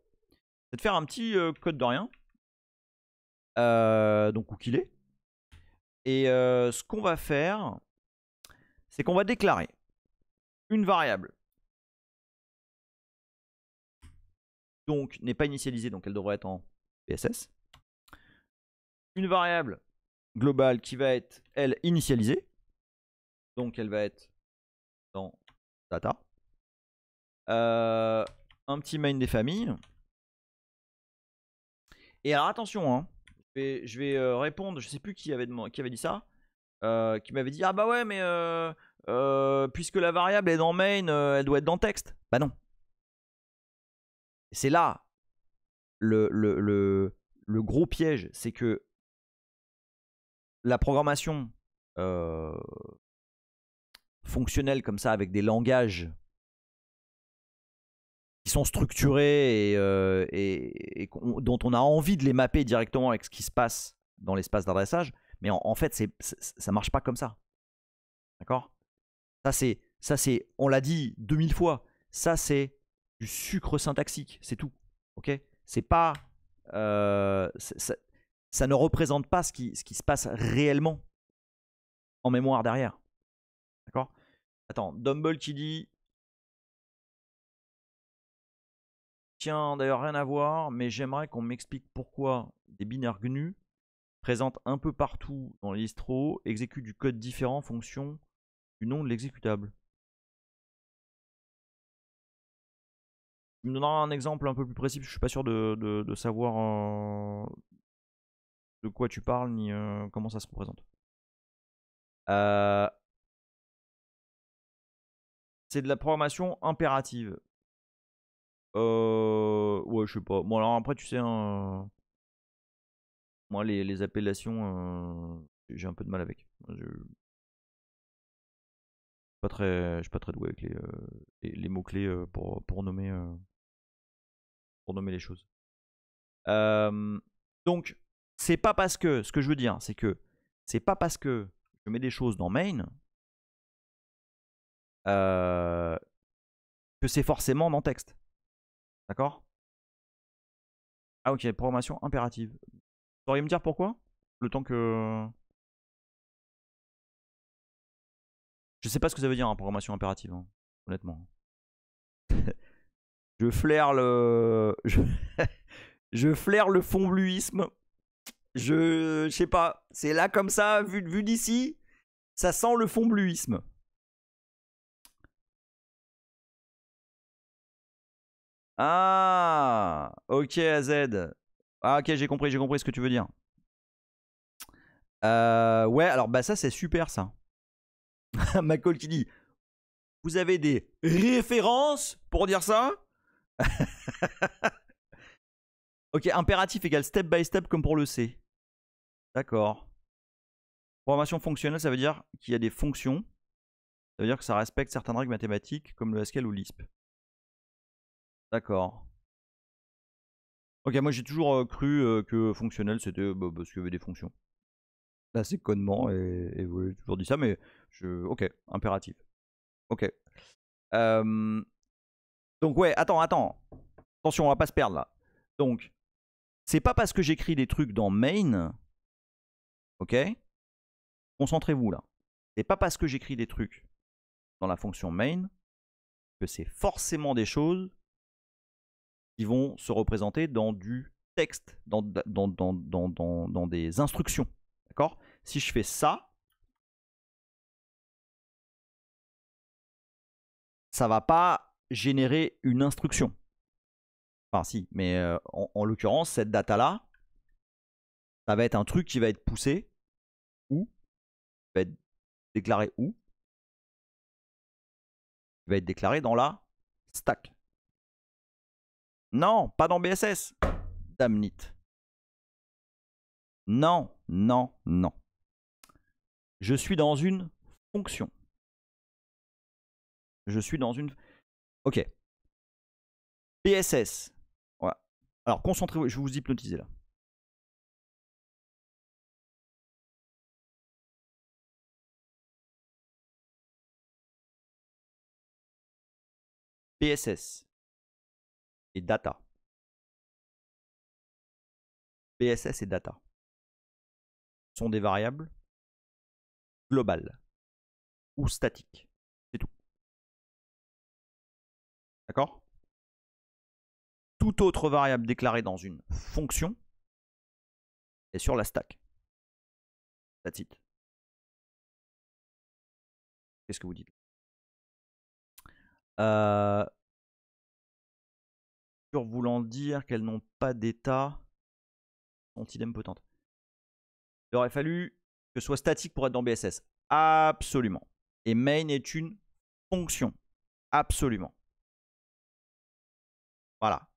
c'est de faire un petit code de rien. Donc où qu'il est. Et ce qu'on va faire, c'est qu'on va déclarer une variable. Donc n'est pas initialisée, donc elle devrait être en PSS. Une variable globale qui va être, elle, initialisée. Donc elle va être dans data. Un petit main des familles. Et alors attention, hein, je vais répondre, je sais plus qui avait dit ça, qui m'avait dit ah bah ouais mais puisque la variable est dans main, elle doit être dans texte. Bah non. C'est là le gros piège, c'est que la programmation fonctionnelle comme ça avec des langages qui sont structurés et dont on a envie de les mapper directement avec ce qui se passe dans l'espace d'adressage, mais en fait ça marche pas comme ça. D'accord? Ça c'est, on l'a dit 2000 fois, ça c'est du sucre syntaxique, c'est tout. Ok? C'est pas, ça ne représente pas ce qui se passe réellement en mémoire derrière. D'accord? Attends, Dumble qui dit, tiens, d'ailleurs rien à voir, mais j'aimerais qu'on m'explique pourquoi des binaires GNU présentent un peu partout dans les distros, exécutent du code différent en fonction du nom de l'exécutable. Tu me donneras un exemple un peu plus précis, parce que je suis pas sûr de savoir de quoi tu parles, ni comment ça se représente. C'est de la programmation impérative. Ouais, je sais pas. Bon, alors après, tu sais, hein, moi, les appellations, j'ai un peu de mal avec. Je suis pas très doué avec les mots-clés pour nommer les choses. Donc, c'est pas parce que, ce que je veux dire, c'est que c'est pas parce que je mets des choses dans main que c'est forcément dans texte. D'accord? Ah ok, programmation impérative. Tu saurais me dire pourquoi? Le temps que... Je sais pas ce que ça veut dire, hein, programmation impérative, hein, honnêtement. Je flaire le... Je flaire le fond bluisme. Je sais pas. C'est là comme ça, vu d'ici, ça sent le fond bluisme. Ah, ok, AZ. Ah, ok, j'ai compris ce que tu veux dire. Ouais, alors bah ça c'est super ça. McCall qui dit, vous avez des références pour dire ça? Ok, impératif égale step by step comme pour le C. D'accord. Programmation fonctionnelle, ça veut dire qu'il y a des fonctions. Ça veut dire que ça respecte certaines règles mathématiques comme le Haskell ou Lisp. D'accord. Ok, moi j'ai toujours cru que fonctionnel c'était parce qu'il y avait des fonctions. Là c'est connement et vous avez toujours dit ça, mais ok, impératif. Ok. Donc ouais, attends. Attention, on va pas se perdre là. Donc, c'est pas parce que j'écris des trucs dans main, ok? Concentrez-vous là. C'est pas parce que j'écris des trucs dans la fonction main que c'est forcément des choses qui vont se représenter dans du texte, dans des instructions. D'accord? Si je fais ça, ça va pas générer une instruction. Enfin si, mais en l'occurrence, cette data-là, ça va être un truc qui va être poussé où, qui va être déclaré où, qui va être déclaré dans la stack. Non, pas dans BSS. Damnit. Non. Je suis dans une fonction. Ok. BSS. Voilà. Alors concentrez-vous, je vais vous hypnotiser là. BSS et data. BSS et data sont des variables globales ou statiques. C'est tout. D'accord? Toute autre variable déclarée dans une fonction est sur la stack. That's it. Qu'est-ce que vous dites? Voulant dire qu'elles n'ont pas d'état sont idempotentes. Il aurait fallu que ce soit statique pour être dans BSS. Absolument. Et main est une fonction. Absolument. Voilà.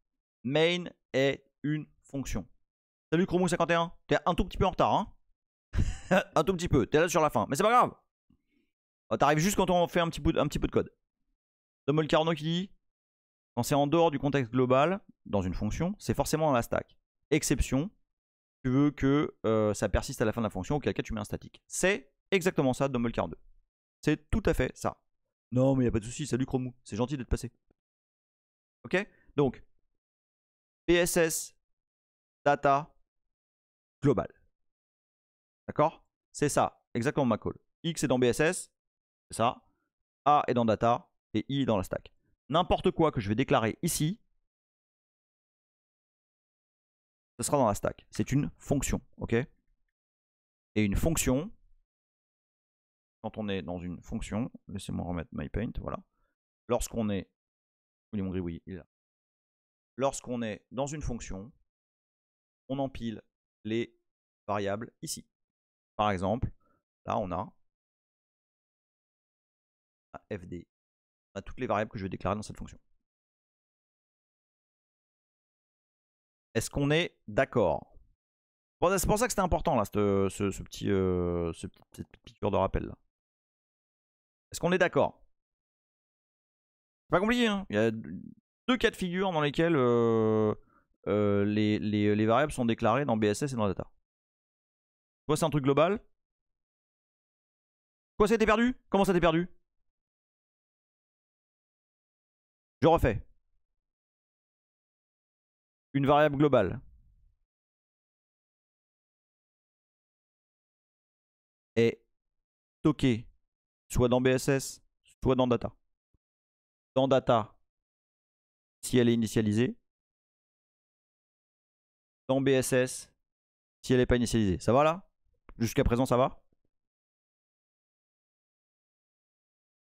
Main est une fonction. Salut Chromou51. T'es un tout petit peu en retard, hein. Un tout petit peu. T'es là sur la fin. Mais c'est pas grave. T'arrives juste quand on fait un petit peu de code. Domol Carnot qui dit quand c'est en dehors du contexte global, dans une fonction, c'est forcément dans la stack. Exception, tu veux que ça persiste à la fin de la fonction, auquel cas tu mets un statique. C'est exactement ça, Domol 42. C'est tout à fait ça. Non, mais il n'y a pas de souci, salut Chromou, c'est gentil d'être passé. Ok? Donc, BSS, data, global. D'accord? C'est ça, exactement ma call. X est dans BSS, c'est ça. A est dans data, et I est dans la stack. N'importe quoi que je vais déclarer ici, ce sera dans la stack. C'est une fonction, ok? Et une fonction, quand on est dans une fonction, laissez-moi remettre MyPaint, voilà. Lorsqu'on est, où est mon gribouillis? Il est là. Lorsqu'on est dans une fonction, on empile les variables ici. Par exemple, là on a FD. On a toutes les variables que je vais déclarer dans cette fonction. Est-ce qu'on est d'accord? Bon, c'est pour ça que c'était important là, cette petite piqûre de rappel là. Est-ce qu'on est d'accord? C'est pas compliqué, hein. Il y a deux cas de figure dans lesquels les variables sont déclarées dans BSS et dans data. Soit c'est un truc global. Quoi, ça a été perdu? Comment ça a été perdu? Je refais. Une variable globale est stockée soit dans BSS, soit dans data. Dans data, si elle est initialisée. Dans BSS, si elle n'est pas initialisée. Ça va là? Jusqu'à présent, ça va?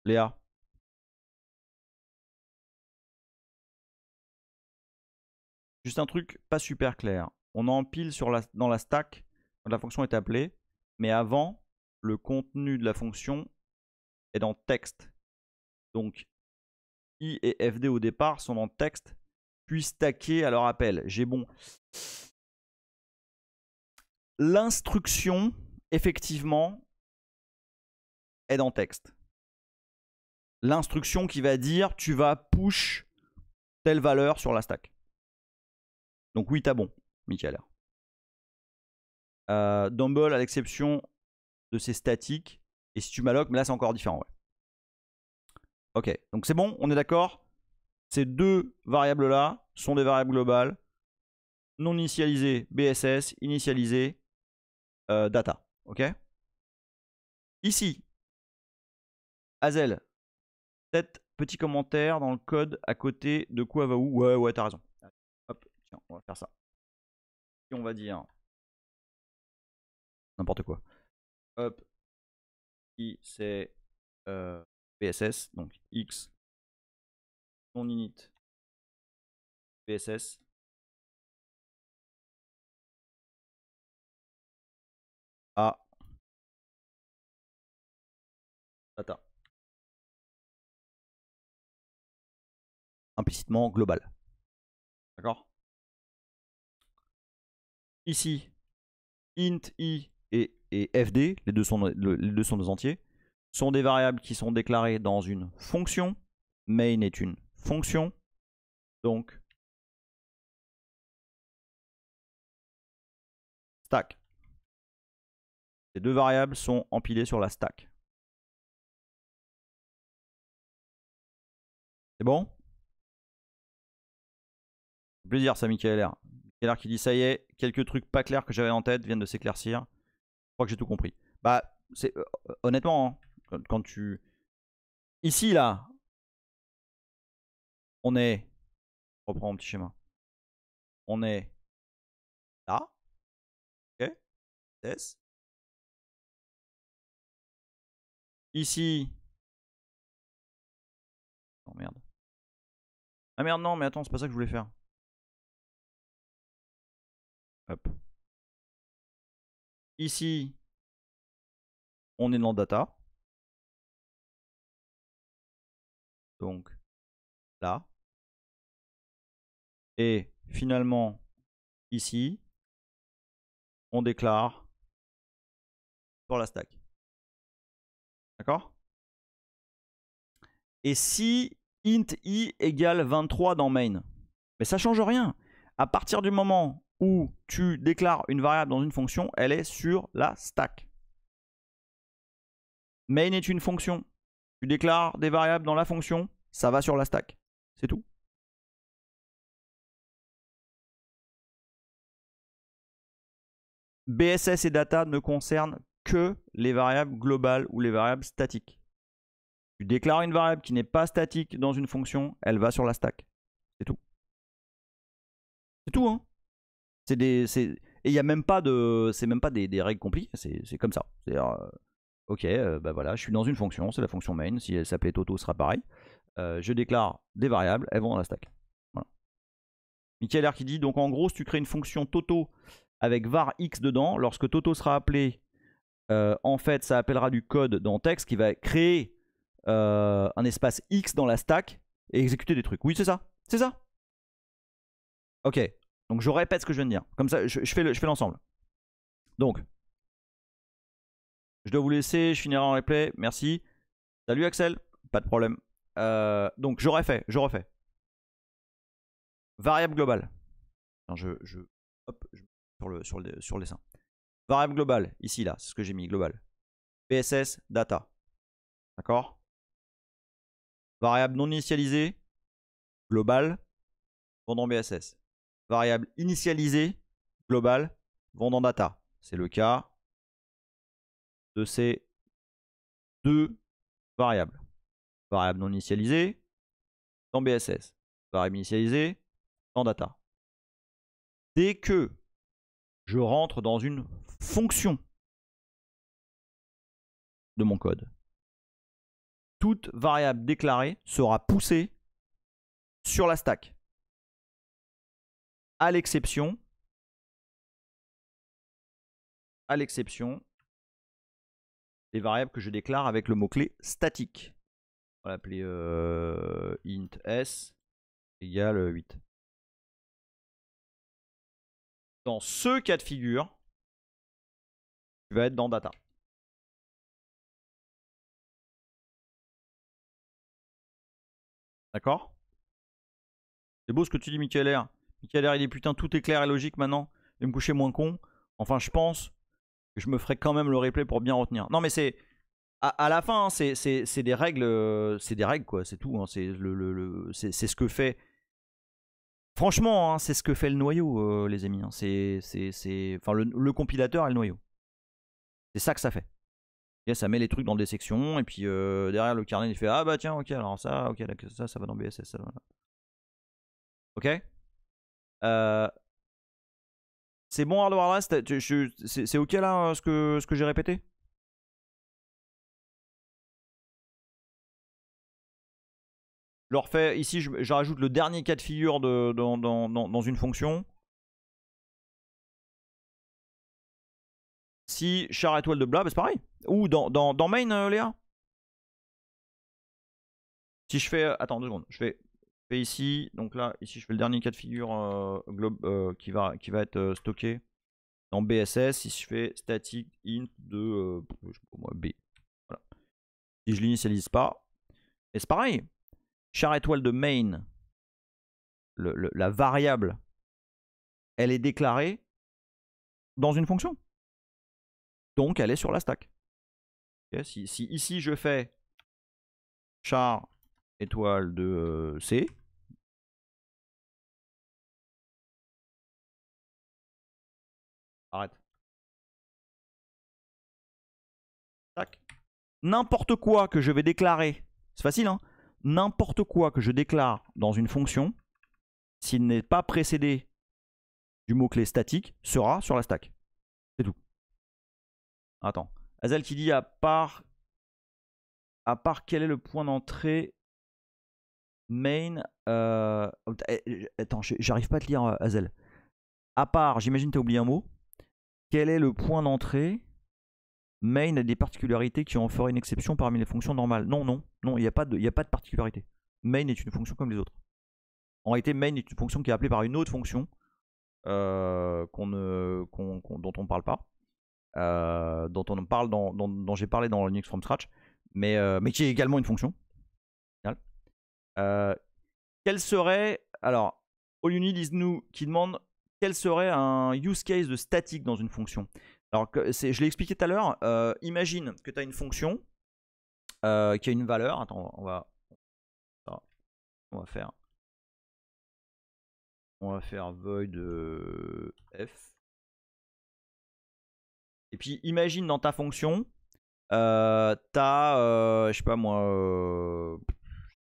Léa? Juste un truc pas super clair. On empile dans la stack quand la fonction est appelée, mais avant, le contenu de la fonction est dans texte. Donc, I et FD au départ sont dans texte, puis stackés à leur appel. J'ai bon. L'instruction, effectivement, est dans texte. L'instruction qui va dire tu vas push telle valeur sur la stack. Donc oui, t'as bon, Michael. Dumble à l'exception de ces statiques. Et si tu m'alloques, mais là c'est encore différent. Ouais. Ok, donc c'est bon, on est d'accord. Ces deux variables là sont des variables globales. Non initialisées BSS, initialisées data. Ok. Ici, Hazel, peut-être petit commentaire dans le code à côté de quoi va où. Ouais, t'as raison. Hop, tiens, on va faire ça. Et on va dire n'importe quoi. Hop, I c'est BSS, donc X non init BSS. A data. Implicitement global. D'accord? Ici, int i et fd, les deux sont des entiers, sont des variables qui sont déclarées dans une fonction. Main est une fonction. Donc, stack. Ces deux variables sont empilées sur la stack. C'est bon? Plaisir ça, Michael R. Michael R qui dit ça y est, quelques trucs pas clairs que j'avais en tête viennent de s'éclaircir. Je crois que j'ai tout compris. Bah, c'est honnêtement, hein, quand tu... Ici, là, on est... Je reprends mon petit schéma. On est là. Ok. S. Ici. Oh merde. Ah merde, non, mais attends, c'est pas ça que je voulais faire. Hop. Ici, on est dans data. Donc, là. Et finalement, ici, on déclare sur la stack. D'accord? Et si int i égale 23 dans main, mais ça change rien. À partir du moment où tu déclares une variable dans une fonction, elle est sur la stack. Main est une fonction. Tu déclares des variables dans la fonction, ça va sur la stack. C'est tout. BSS et data ne concernent que les variables globales ou les variables statiques. Tu déclares une variable qui n'est pas statique dans une fonction, elle va sur la stack. C'est tout. C'est tout, hein. Et il n'y a même pas de. C'est même pas des règles compliquées, c'est comme ça. Ok, bah voilà, je suis dans une fonction, c'est la fonction main. Si elle s'appelait Toto, ce sera pareil. Je déclare des variables, elles vont dans la stack. Voilà. Michael R qui dit donc en gros, si tu crées une fonction Toto avec var x dedans, lorsque Toto sera appelé, en fait, ça appellera du code dans texte qui va créer un espace x dans la stack et exécuter des trucs. Oui, c'est ça. C'est ça. Ok. Donc je répète ce que je viens de dire. Comme ça, je fais l'ensemble. Donc, je dois vous laisser. Je finirai en replay. Merci. Salut Axel. Pas de problème. Donc je refais. Variable globale. Hop, sur le dessin. Variable globale. Ici, là. C'est ce que j'ai mis. Global. BSS, data. D'accord? Variable non initialisée. Global. Vont dans BSS. Variable initialisée. Global. Vont dans data. C'est le cas de ces deux variables. Variable non initialisée dans BSS. Variable initialisée dans data. Dès que je rentre dans une fonction de mon code, toute variable déclarée sera poussée sur la stack. À l'exception des variables que je déclare avec le mot-clé statique. On va l'appeler int s égale 8. Dans ce cas de figure, tu vas être dans data. D'accord? C'est beau ce que tu dis, Michael R. Michael R, il dit putain, tout est clair et logique maintenant. Je vais me coucher moins con. Enfin, je pense que je me ferai quand même le replay pour bien retenir. Non, mais c'est. À la fin, hein, c'est des règles. C'est des règles, quoi. C'est tout. Hein, c'est ce que fait. Franchement, hein, c'est ce que fait le noyau, les amis. Hein. Enfin, le compilateur et le noyau. C'est ça que ça fait. Et ça met les trucs dans des sections. Et puis derrière, le carnet, il fait ah bah tiens, ok, alors ça, ok, ça va dans BSS. Ça va. Ok. C'est bon, Hardware là. C'est ok là, ce que j'ai répété? Je le refais. Ici, je rajoute le dernier cas de figure dans une fonction. Si char étoile de bla, bah c'est pareil. Ou dans main, Léa. Si je fais. Attends, 2 secondes. Je fais ici. Donc là, ici, je fais le dernier cas de figure qui va être stocké dans BSS. Si je fais static int de je sais pas moi, B. Voilà. Si je l'initialise pas. Et c'est pareil. Char étoile de main. La variable, elle est déclarée dans une fonction. Donc elle est sur la stack. Okay, si ici je fais char étoile de C, Arrête. Tac. N'importe quoi que je vais déclarer, c'est facile, hein. N'importe quoi que je déclare dans une fonction, s'il n'est pas précédé du mot-clé statique, sera sur la stack. C'est tout. Attends. Azel qui dit à part quel est le point d'entrée main. Attends, j'arrive pas à te lire, Azel. À part, j'imagine t'as oublié un mot. Quel est le point d'entrée main a des particularités qui en feraient une exception parmi les fonctions normales. Non, non, non, il n'y a pas de particularité. Main est une fonction comme les autres. En réalité, main est une fonction qui est appelée par une autre fonction dont on ne parle pas. Dont j'ai parlé dans Linux from scratch, mais qui est également une fonction. Quel serait, alors, All You Need Is New qui demande quel serait un use case de statique dans une fonction. Alors, je l'ai expliqué tout à l'heure. Imagine que tu as une fonction qui a une valeur. Attends, on va faire void f. Et puis imagine dans ta fonction, t'as, je sais pas moi,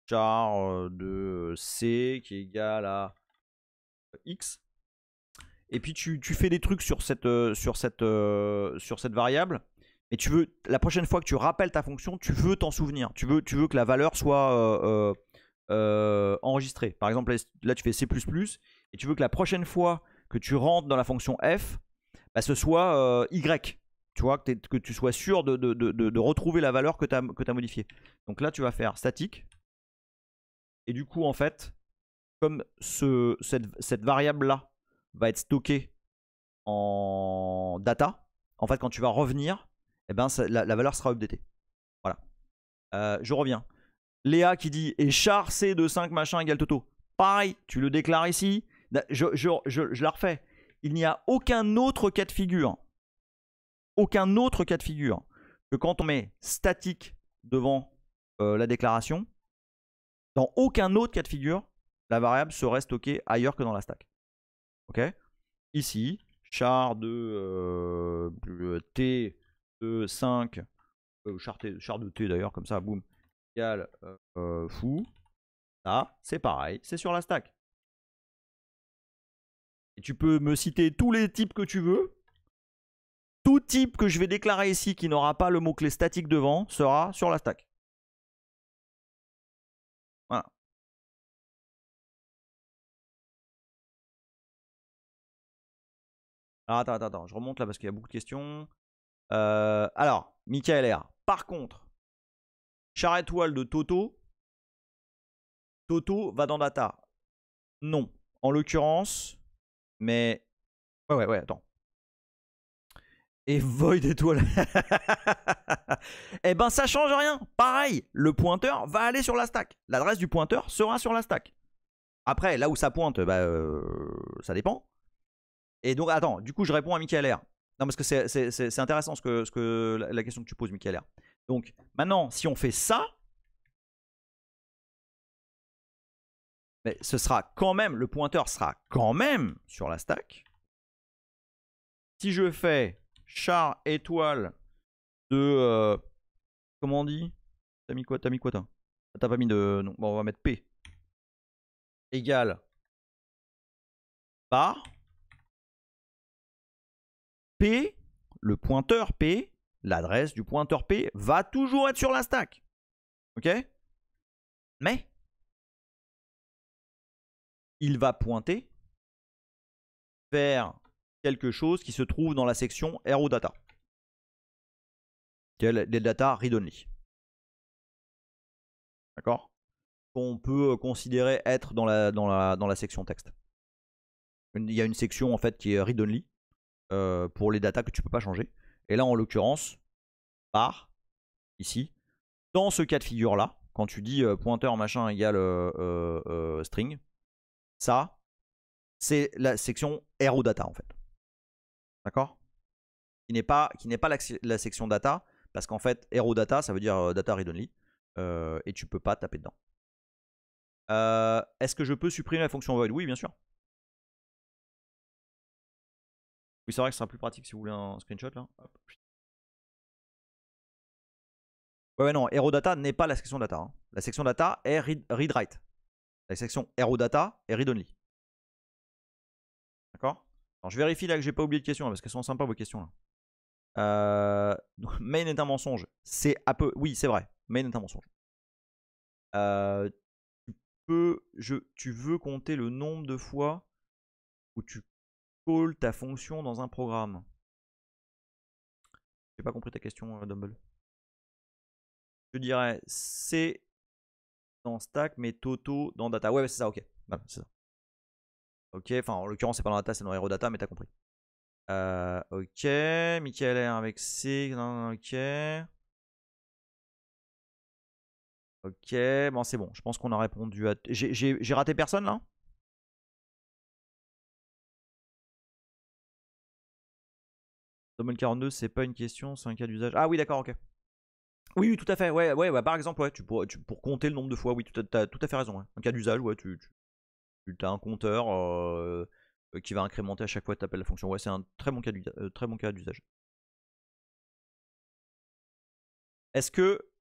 char de c qui est égal à x. Et puis tu fais des trucs sur cette variable. Et tu veux, la prochaine fois que tu rappelles ta fonction, tu veux t'en souvenir. Tu veux que la valeur soit enregistrée. Par exemple, là tu fais C++. Et tu veux que la prochaine fois que tu rentres dans la fonction f, bah, ce soit y. Tu vois, que tu sois sûr de retrouver la valeur que tu as modifiée. Donc là, tu vas faire statique. Et du coup, en fait, comme cette variable-là va être stockée en data, en fait, quand tu vas revenir, eh ben, la valeur sera updatée. Voilà. Je reviens. Léa qui dit et char C de 5 machin égale Toto. Pareil, tu le déclares ici. Je la refais. Il n'y a aucun autre cas de figure. Aucun autre cas de figure que quand on met statique devant la déclaration. Dans aucun autre cas de figure, la variable serait stockée ailleurs que dans la stack. Ok. Ici, char de t de 5, char de t d'ailleurs, comme ça, boum, égale fou. Là, c'est pareil, c'est sur la stack. Et tu peux me citer tous les types que tu veux. Tout type que je vais déclarer ici qui n'aura pas le mot-clé statique devant sera sur la stack. Voilà. Alors, attends, je remonte là parce qu'il y a beaucoup de questions. Alors, Michael R. Par contre, char étoile de Toto, Toto va dans data. Non. En l'occurrence, mais... Ouais, attends. Et void étoile. Eh ben ça change rien. Pareil, le pointeur va aller sur la stack. L'adresse du pointeur sera sur la stack. Après, là où ça pointe, bah, ça dépend. Et donc, attends, du coup, je réponds à Michael R. Non, parce que c'est intéressant la question que tu poses, Michael R. Donc, maintenant, si on fait ça, mais ce sera quand même, le pointeur sera quand même sur la stack. Si je fais char étoile de comment on dit? T'as mis quoi? T'as pas mis de... Non, bon, on va mettre P égale bar P, le pointeur P, l'adresse du pointeur P va toujours être sur la stack. Ok? Mais il va pointer vers quelque chose qui se trouve dans la section RO data. Les data read-only. D'accord? Qu'on peut considérer être dans la section texte. Il y a une section en fait qui est read-only pour les datas que tu peux pas changer. Et là en l'occurrence, par ici, dans ce cas de figure là, quand tu dis pointeur machin égale string, ça c'est la section RO data en fait. D'accord? Qui n'est pas la section data, parce qu'en fait, RO data, ça veut dire data read only, et tu peux pas taper dedans. Est-ce que je peux supprimer la fonction void? Oui, bien sûr. Oui, c'est vrai que ce sera plus pratique si vous voulez un screenshot là. Hop. Ouais, non, HeroData n'est pas la section data. Hein. La section data est read-write. La section HeroData est read-only. D'accord? Alors je vérifie là que j'ai pas oublié de questions là, parce qu'elles sont sympas vos questions là. Main est un mensonge. C'est un peu. Oui, c'est vrai. Main est un mensonge. Tu veux compter le nombre de fois où tu calls ta fonction dans un programme. J'ai pas compris ta question, Dumble. Je dirais c'est dans stack, mais Toto dans data. Ouais, c'est ça, ok. Voilà, c'est ça. Ok, enfin en l'occurrence, c'est pas dans data, c'est dans HeroData, mais t'as compris. Ok, Michael R avec C. Non, ok. Ok, bon, c'est bon. Je pense qu'on a répondu à. J'ai raté personne là? Domaine 42, c'est pas une question, c'est un cas d'usage. Ah oui, d'accord, ok. Oui, oui, tout à fait. Ouais, ouais, bah, par exemple, ouais, pour compter le nombre de fois, oui, tu as tout à fait raison. Ouais. Un cas d'usage, ouais, tu as un compteur qui va incrémenter à chaque fois que tu appelles la fonction. Ouais, c'est un très bon cas d'usage. Est-ce que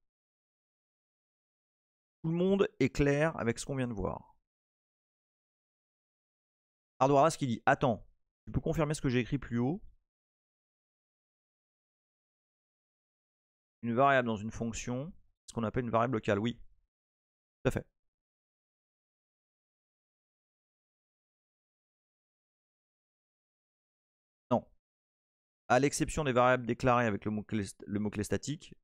tout le monde est clair avec ce qu'on vient de voir? Ardoiras qui dit attends, tu peux confirmer ce que j'ai écrit plus haut? Une variable dans une fonction, ce qu'on appelle une variable locale. Oui, tout à fait. Non. À l'exception des variables déclarées avec le mot-clé statique.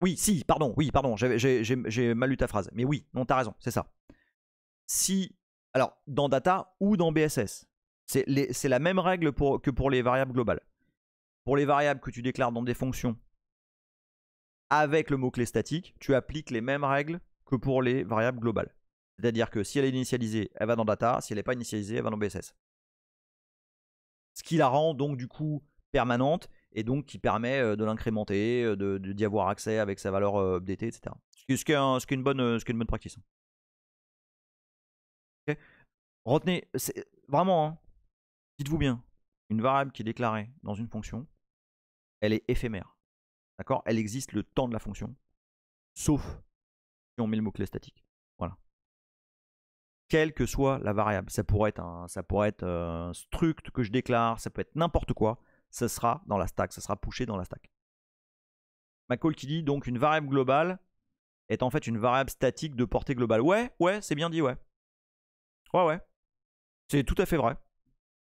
Oui, si, pardon, j'ai mal lu ta phrase. Mais oui, non, t'as raison, c'est ça. Si, alors, dans data ou dans BSS, c'est la même règle que pour les variables globales. Pour les variables que tu déclares dans des fonctions avec le mot-clé statique, tu appliques les mêmes règles que pour les variables globales. C'est-à-dire que si elle est initialisée, elle va dans data. Si elle n'est pas initialisée, elle va dans BSS. Ce qui la rend donc du coup permanente et donc qui permet de l'incrémenter, d'y avoir accès avec sa valeur updatée, etc. Ce qui est une bonne pratique. Okay. Retenez, vraiment, hein, dites-vous bien, une variable qui est déclarée dans une fonction, elle est éphémère. D'accord? Elle existe le temps de la fonction, sauf si on met le mot-clé statique. Voilà. Quelle que soit la variable, ça pourrait être un struct que je déclare, ça peut être n'importe quoi, ça sera dans la stack, ça sera pushé dans la stack. McCall qui dit donc une variable globale est en fait une variable statique de portée globale. Ouais, c'est bien dit, ouais. Ouais. C'est tout à fait vrai.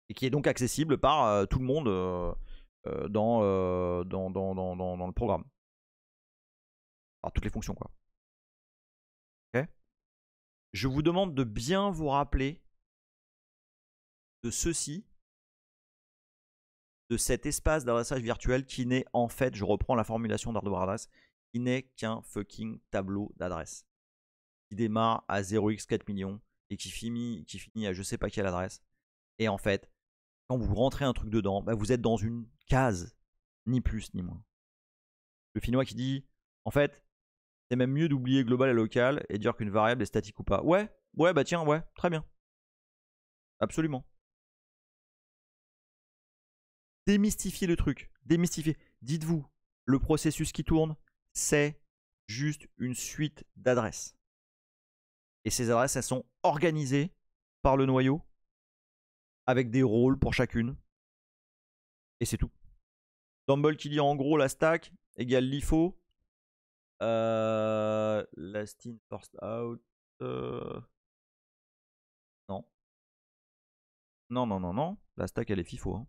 Et qui est donc accessible par tout le monde dans le programme. Par toutes les fonctions, quoi. Ok. Je vous demande de bien vous rappeler de ceci, de cet espace d'adressage virtuel qui n'est en fait, je reprends la formulation d'Hardware qui n'est qu'un fucking tableau d'adresse. Qui démarre à 0x4 millions et qui finit à je sais pas quelle adresse. Et en fait, quand vous rentrez un truc dedans, bah vous êtes dans une case, ni plus ni moins. Le finnois qui dit, en fait, c'est même mieux d'oublier global et local et dire qu'une variable est statique ou pas. Ouais, bah tiens, ouais, très bien. Absolument. Démystifiez le truc, démystifiez. Dites-vous, le processus qui tourne, c'est juste une suite d'adresses. Et ces adresses, elles sont organisées par le noyau avec des rôles pour chacune. Et c'est tout. Dumble qui dit en gros la stack égale l'IFO. Last in, first out. Non. Non. La stack elle est FIFO. Hein.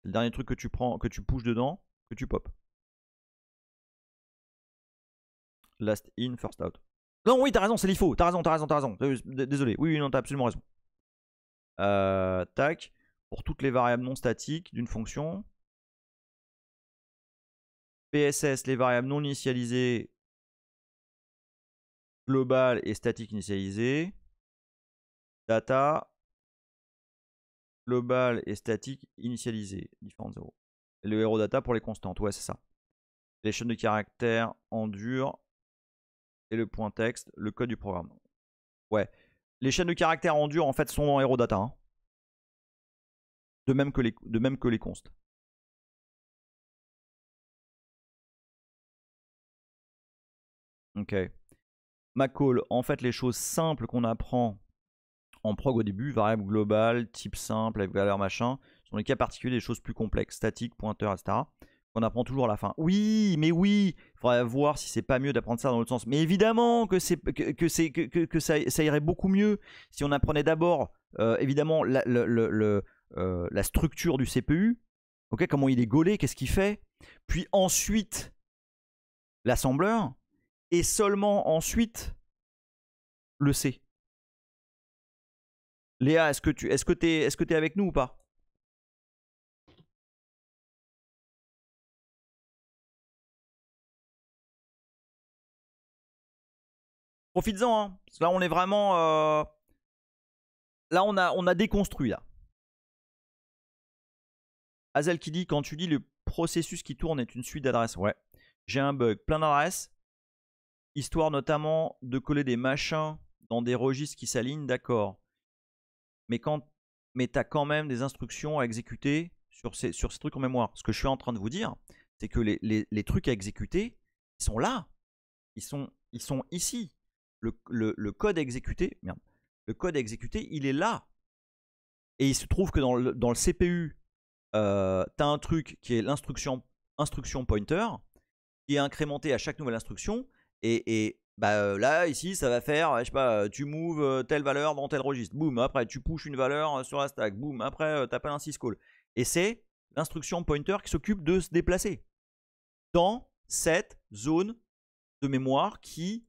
C'est le dernier truc que tu prends, que tu pushes dedans, que tu pop. Last in, first out. Non, oui, t'as raison, c'est l'IFO. T'as raison. Désolé. Oui, non, t'as absolument raison. Tac. Pour toutes les variables non statiques d'une fonction. PSS, les variables non initialisées, global et statique initialisées. Data, global et statique initialisé. Différentes 0. Et le hero data pour les constantes, ouais, c'est ça. Les chaînes de caractères en dur. Et le point texte, le code du programme. Ouais. Les chaînes de caractères en dur, en fait, sont en hero data. Hein. De même que les consts. Ok. McCall, en fait, les choses simples qu'on apprend en prog au début, variable globale, type simple, avec valeur machin, sont les cas particuliers des choses plus complexes, statique, pointeur, etc. On apprend toujours à la fin. Oui, mais oui, il faudrait voir si c'est pas mieux d'apprendre ça dans l'autre sens. Mais évidemment que ça irait beaucoup mieux si on apprenait d'abord, évidemment, la structure du CPU, okay, comment il est gaulé, qu'est-ce qu'il fait, puis ensuite l'assembleur, et seulement ensuite le C. Léa, est-ce que t'es avec nous ou pas? Profites-en, hein. Parce que là on est vraiment... Là on a déconstruit là. Azel qui dit, quand tu dis le processus qui tourne est une suite d'adresses. Ouais, j'ai un bug, plein d'adresses. Histoire notamment de coller des machins dans des registres qui s'alignent, d'accord. Mais t'as quand même des instructions à exécuter sur ces trucs en mémoire. Ce que je suis en train de vous dire, c'est que les trucs à exécuter, ils sont là. Ils sont ici. Le code à exécuter, merde. Le code à exécuter, il est là. Et il se trouve que dans le CPU, t'as un truc qui est l'instruction pointer, qui est incrémenté à chaque nouvelle instruction. Et bah, là, ici, ça va faire, je sais pas, tu moves telle valeur dans tel registre. Boum, après, tu pushes une valeur sur la stack. Boum, après, t'appelles un syscall. Et c'est l'instruction pointer qui s'occupe de se déplacer dans cette zone de mémoire qui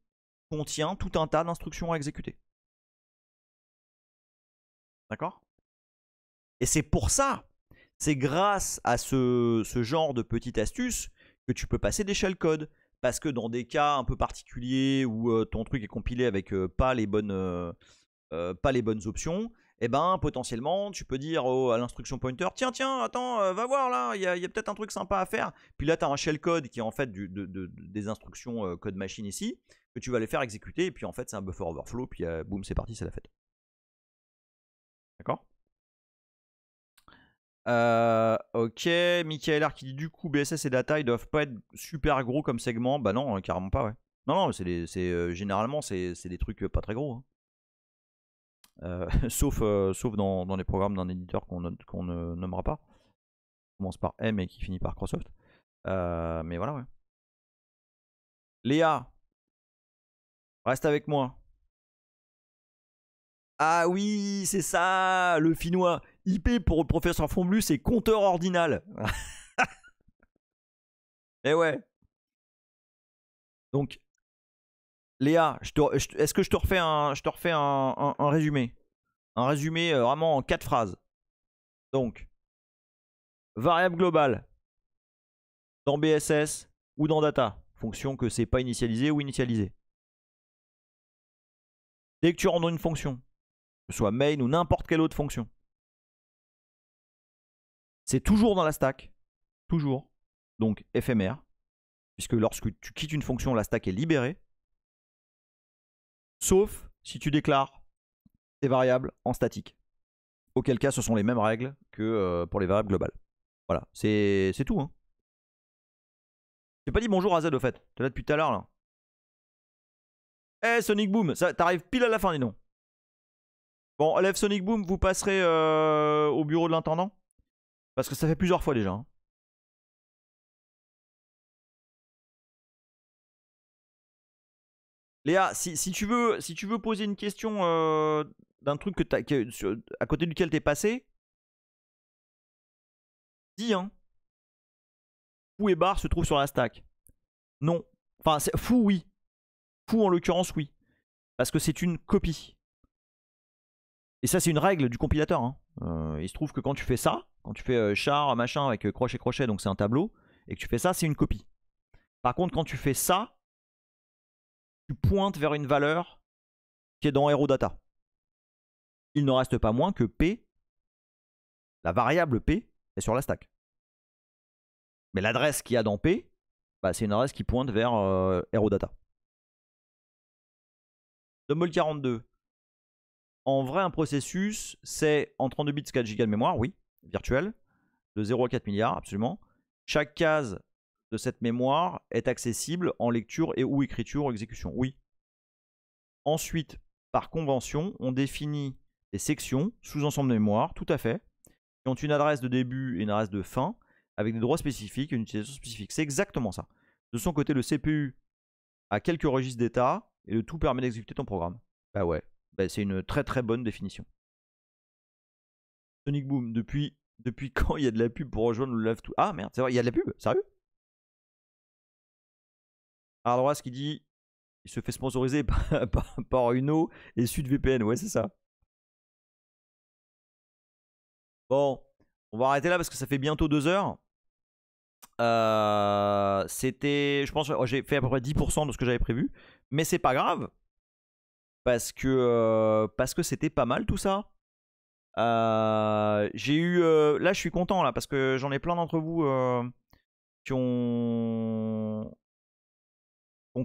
contient tout un tas d'instructions à exécuter. D'accord? Et c'est pour ça, c'est grâce à ce genre de petite astuce que tu peux passer des shellcodes. Parce que dans des cas un peu particuliers où ton truc est compilé avec pas les bonnes options, et ben potentiellement tu peux dire à l'instruction pointer, tiens, attends, va voir là, il y a peut-être un truc sympa à faire. Puis là tu as un shellcode qui est en fait des instructions code machine ici, que tu vas les faire exécuter, et puis en fait c'est un buffer overflow, puis boum, c'est parti, c'est la fête. D'accord? Ok, Michael R qui dit du coup BSS et data ils doivent pas être super gros comme segment. Bah non, carrément pas, ouais. Non, généralement c'est des trucs pas très gros. Hein. Sauf dans les programmes d'un éditeur qu'on ne nommera pas. Qui commence par M et qui finit par Microsoft. Mais voilà, ouais. Léa, reste avec moi. Ah oui, c'est ça, le finnois. IP pour le professeur Fomblu, c'est compteur ordinal. Eh ouais. Donc, Léa, est-ce que je te refais un résumé? Un résumé vraiment en 4 phrases. Donc, variable globale dans BSS ou dans data, fonction que c'est pas initialisé ou initialisé. Dès que tu rentres dans une fonction, que ce soit main ou n'importe quelle autre fonction, c'est toujours dans la stack, toujours, donc éphémère, puisque lorsque tu quittes une fonction, la stack est libérée, sauf si tu déclares tes variables en statique. Auquel cas, ce sont les mêmes règles que pour les variables globales. Voilà, c'est tout. Hein. J'ai pas dit bonjour à Z au fait, t'es là depuis tout à l'heure là. Eh Sonic Boom, t'arrives pile à la fin, dis donc. Bon, élève Sonic Boom, vous passerez au bureau de l'intendant. Parce que ça fait plusieurs fois déjà. Hein. Léa, si tu veux poser une question d'un truc à côté duquel t'es passé, dis hein. Fou et bar se trouvent sur la stack. Non. Enfin, fou oui. Fou en l'occurrence oui. Parce que c'est une copie. Et ça c'est une règle du compilateur. Hein. Il se trouve que quand tu fais ça, quand tu fais char machin avec crochet, donc c'est un tableau, et que tu fais ça, c'est une copie. Par contre, quand tu fais ça, tu pointes vers une valeur qui est dans HeroData. Il ne reste pas moins que P, la variable P, est sur la stack. Mais l'adresse qu'il y a dans P, bah, c'est une adresse qui pointe vers HeroData. Dumble 42. En vrai, un processus, c'est en 32 bits 4 Go de mémoire, oui. virtuelle, de 0 à 4 milliards, absolument. Chaque case de cette mémoire est accessible en lecture et ou écriture ou exécution. Oui. Ensuite, par convention, on définit des sections, sous-ensemble de mémoire, tout à fait, qui ont une adresse de début et une adresse de fin, avec des droits spécifiques et une utilisation spécifique. C'est exactement ça. De son côté, le CPU a quelques registres d'état et le tout permet d'exécuter ton programme. Bah ouais, bah c'est une très très bonne définition. Sonic Boom, depuis quand il y a de la pub pour rejoindre le Love to... Ah merde, c'est vrai, il y a de la pub, sérieux? Ardoise qui dit il se fait sponsoriser par Uno et SudVPN, ouais c'est ça. Bon, on va arrêter là parce que ça fait bientôt 2 heures. C'était, je pense, j'ai fait à peu près 10% de ce que j'avais prévu, mais c'est pas grave parce que c'était pas mal tout ça. J'ai eu, là, je suis content là parce que j'en ai plein d'entre vous qui ont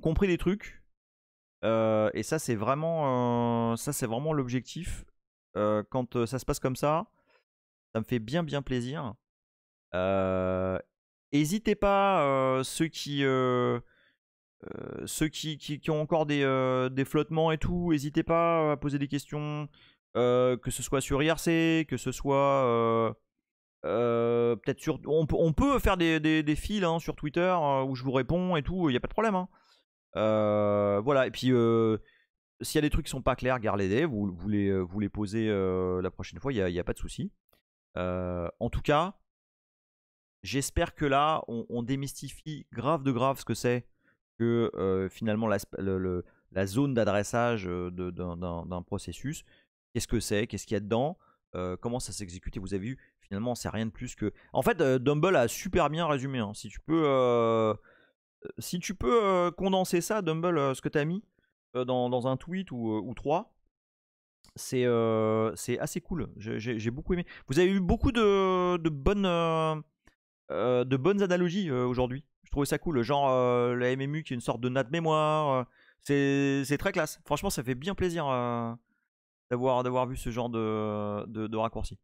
compris des trucs et ça c'est vraiment, l'objectif. Quand ça se passe comme ça me fait bien plaisir. N'hésitez pas, ceux qui ont encore des flottements et tout, n'hésitez pas à poser des questions, que ce soit sur IRC, que ce soit peut-être sur... On peut faire des fils hein, sur Twitter où je vous réponds et tout, il n'y a pas de problème. Hein. Voilà, et puis s'il y a des trucs qui sont pas clairs, gardez-les, vous les posez la prochaine fois, il n'y a pas de souci. En tout cas, j'espère que là, on démystifie grave ce que c'est que finalement la zone d'adressage d'un processus. Qu'est-ce que c'est? Qu'est-ce qu'il y a dedans? Comment ça s'exécute? Et vous avez vu, finalement, c'est rien de plus que... En fait, Dumble a super bien résumé. Hein. Si tu peux condenser ça, Dumble, ce que tu as mis dans un tweet ou 3, c'est assez cool. J'ai beaucoup aimé. Vous avez eu beaucoup de bonnes analogies aujourd'hui. Je trouvais ça cool. Genre la MMU qui est une sorte de natte mémoire. C'est très classe. Franchement, ça fait bien plaisir d'avoir vu ce genre de raccourci.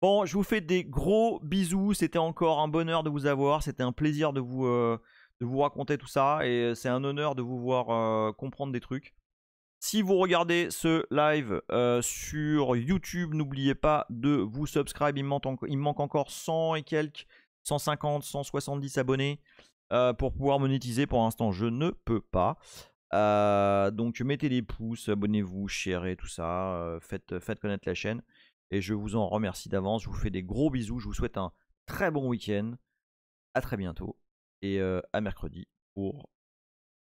Bon, je vous fais des gros bisous. C'était encore un bonheur de vous avoir. C'était un plaisir de vous raconter tout ça. Et c'est un honneur de vous voir comprendre des trucs. Si vous regardez ce live sur YouTube, n'oubliez pas de vous subscribe. Il me manque encore 100 et quelques, 150, 170 abonnés pour pouvoir monétiser. Pour l'instant, je ne peux pas. Donc mettez des pouces, abonnez-vous, sharez, tout ça. Faites connaître la chaîne. Et je vous en remercie d'avance. Je vous fais des gros bisous. Je vous souhaite un très bon week-end. À très bientôt. Et à mercredi pour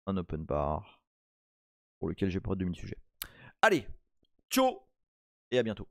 un open bar pour lequel j'ai pas de mini-sujet. Allez, ciao et à bientôt.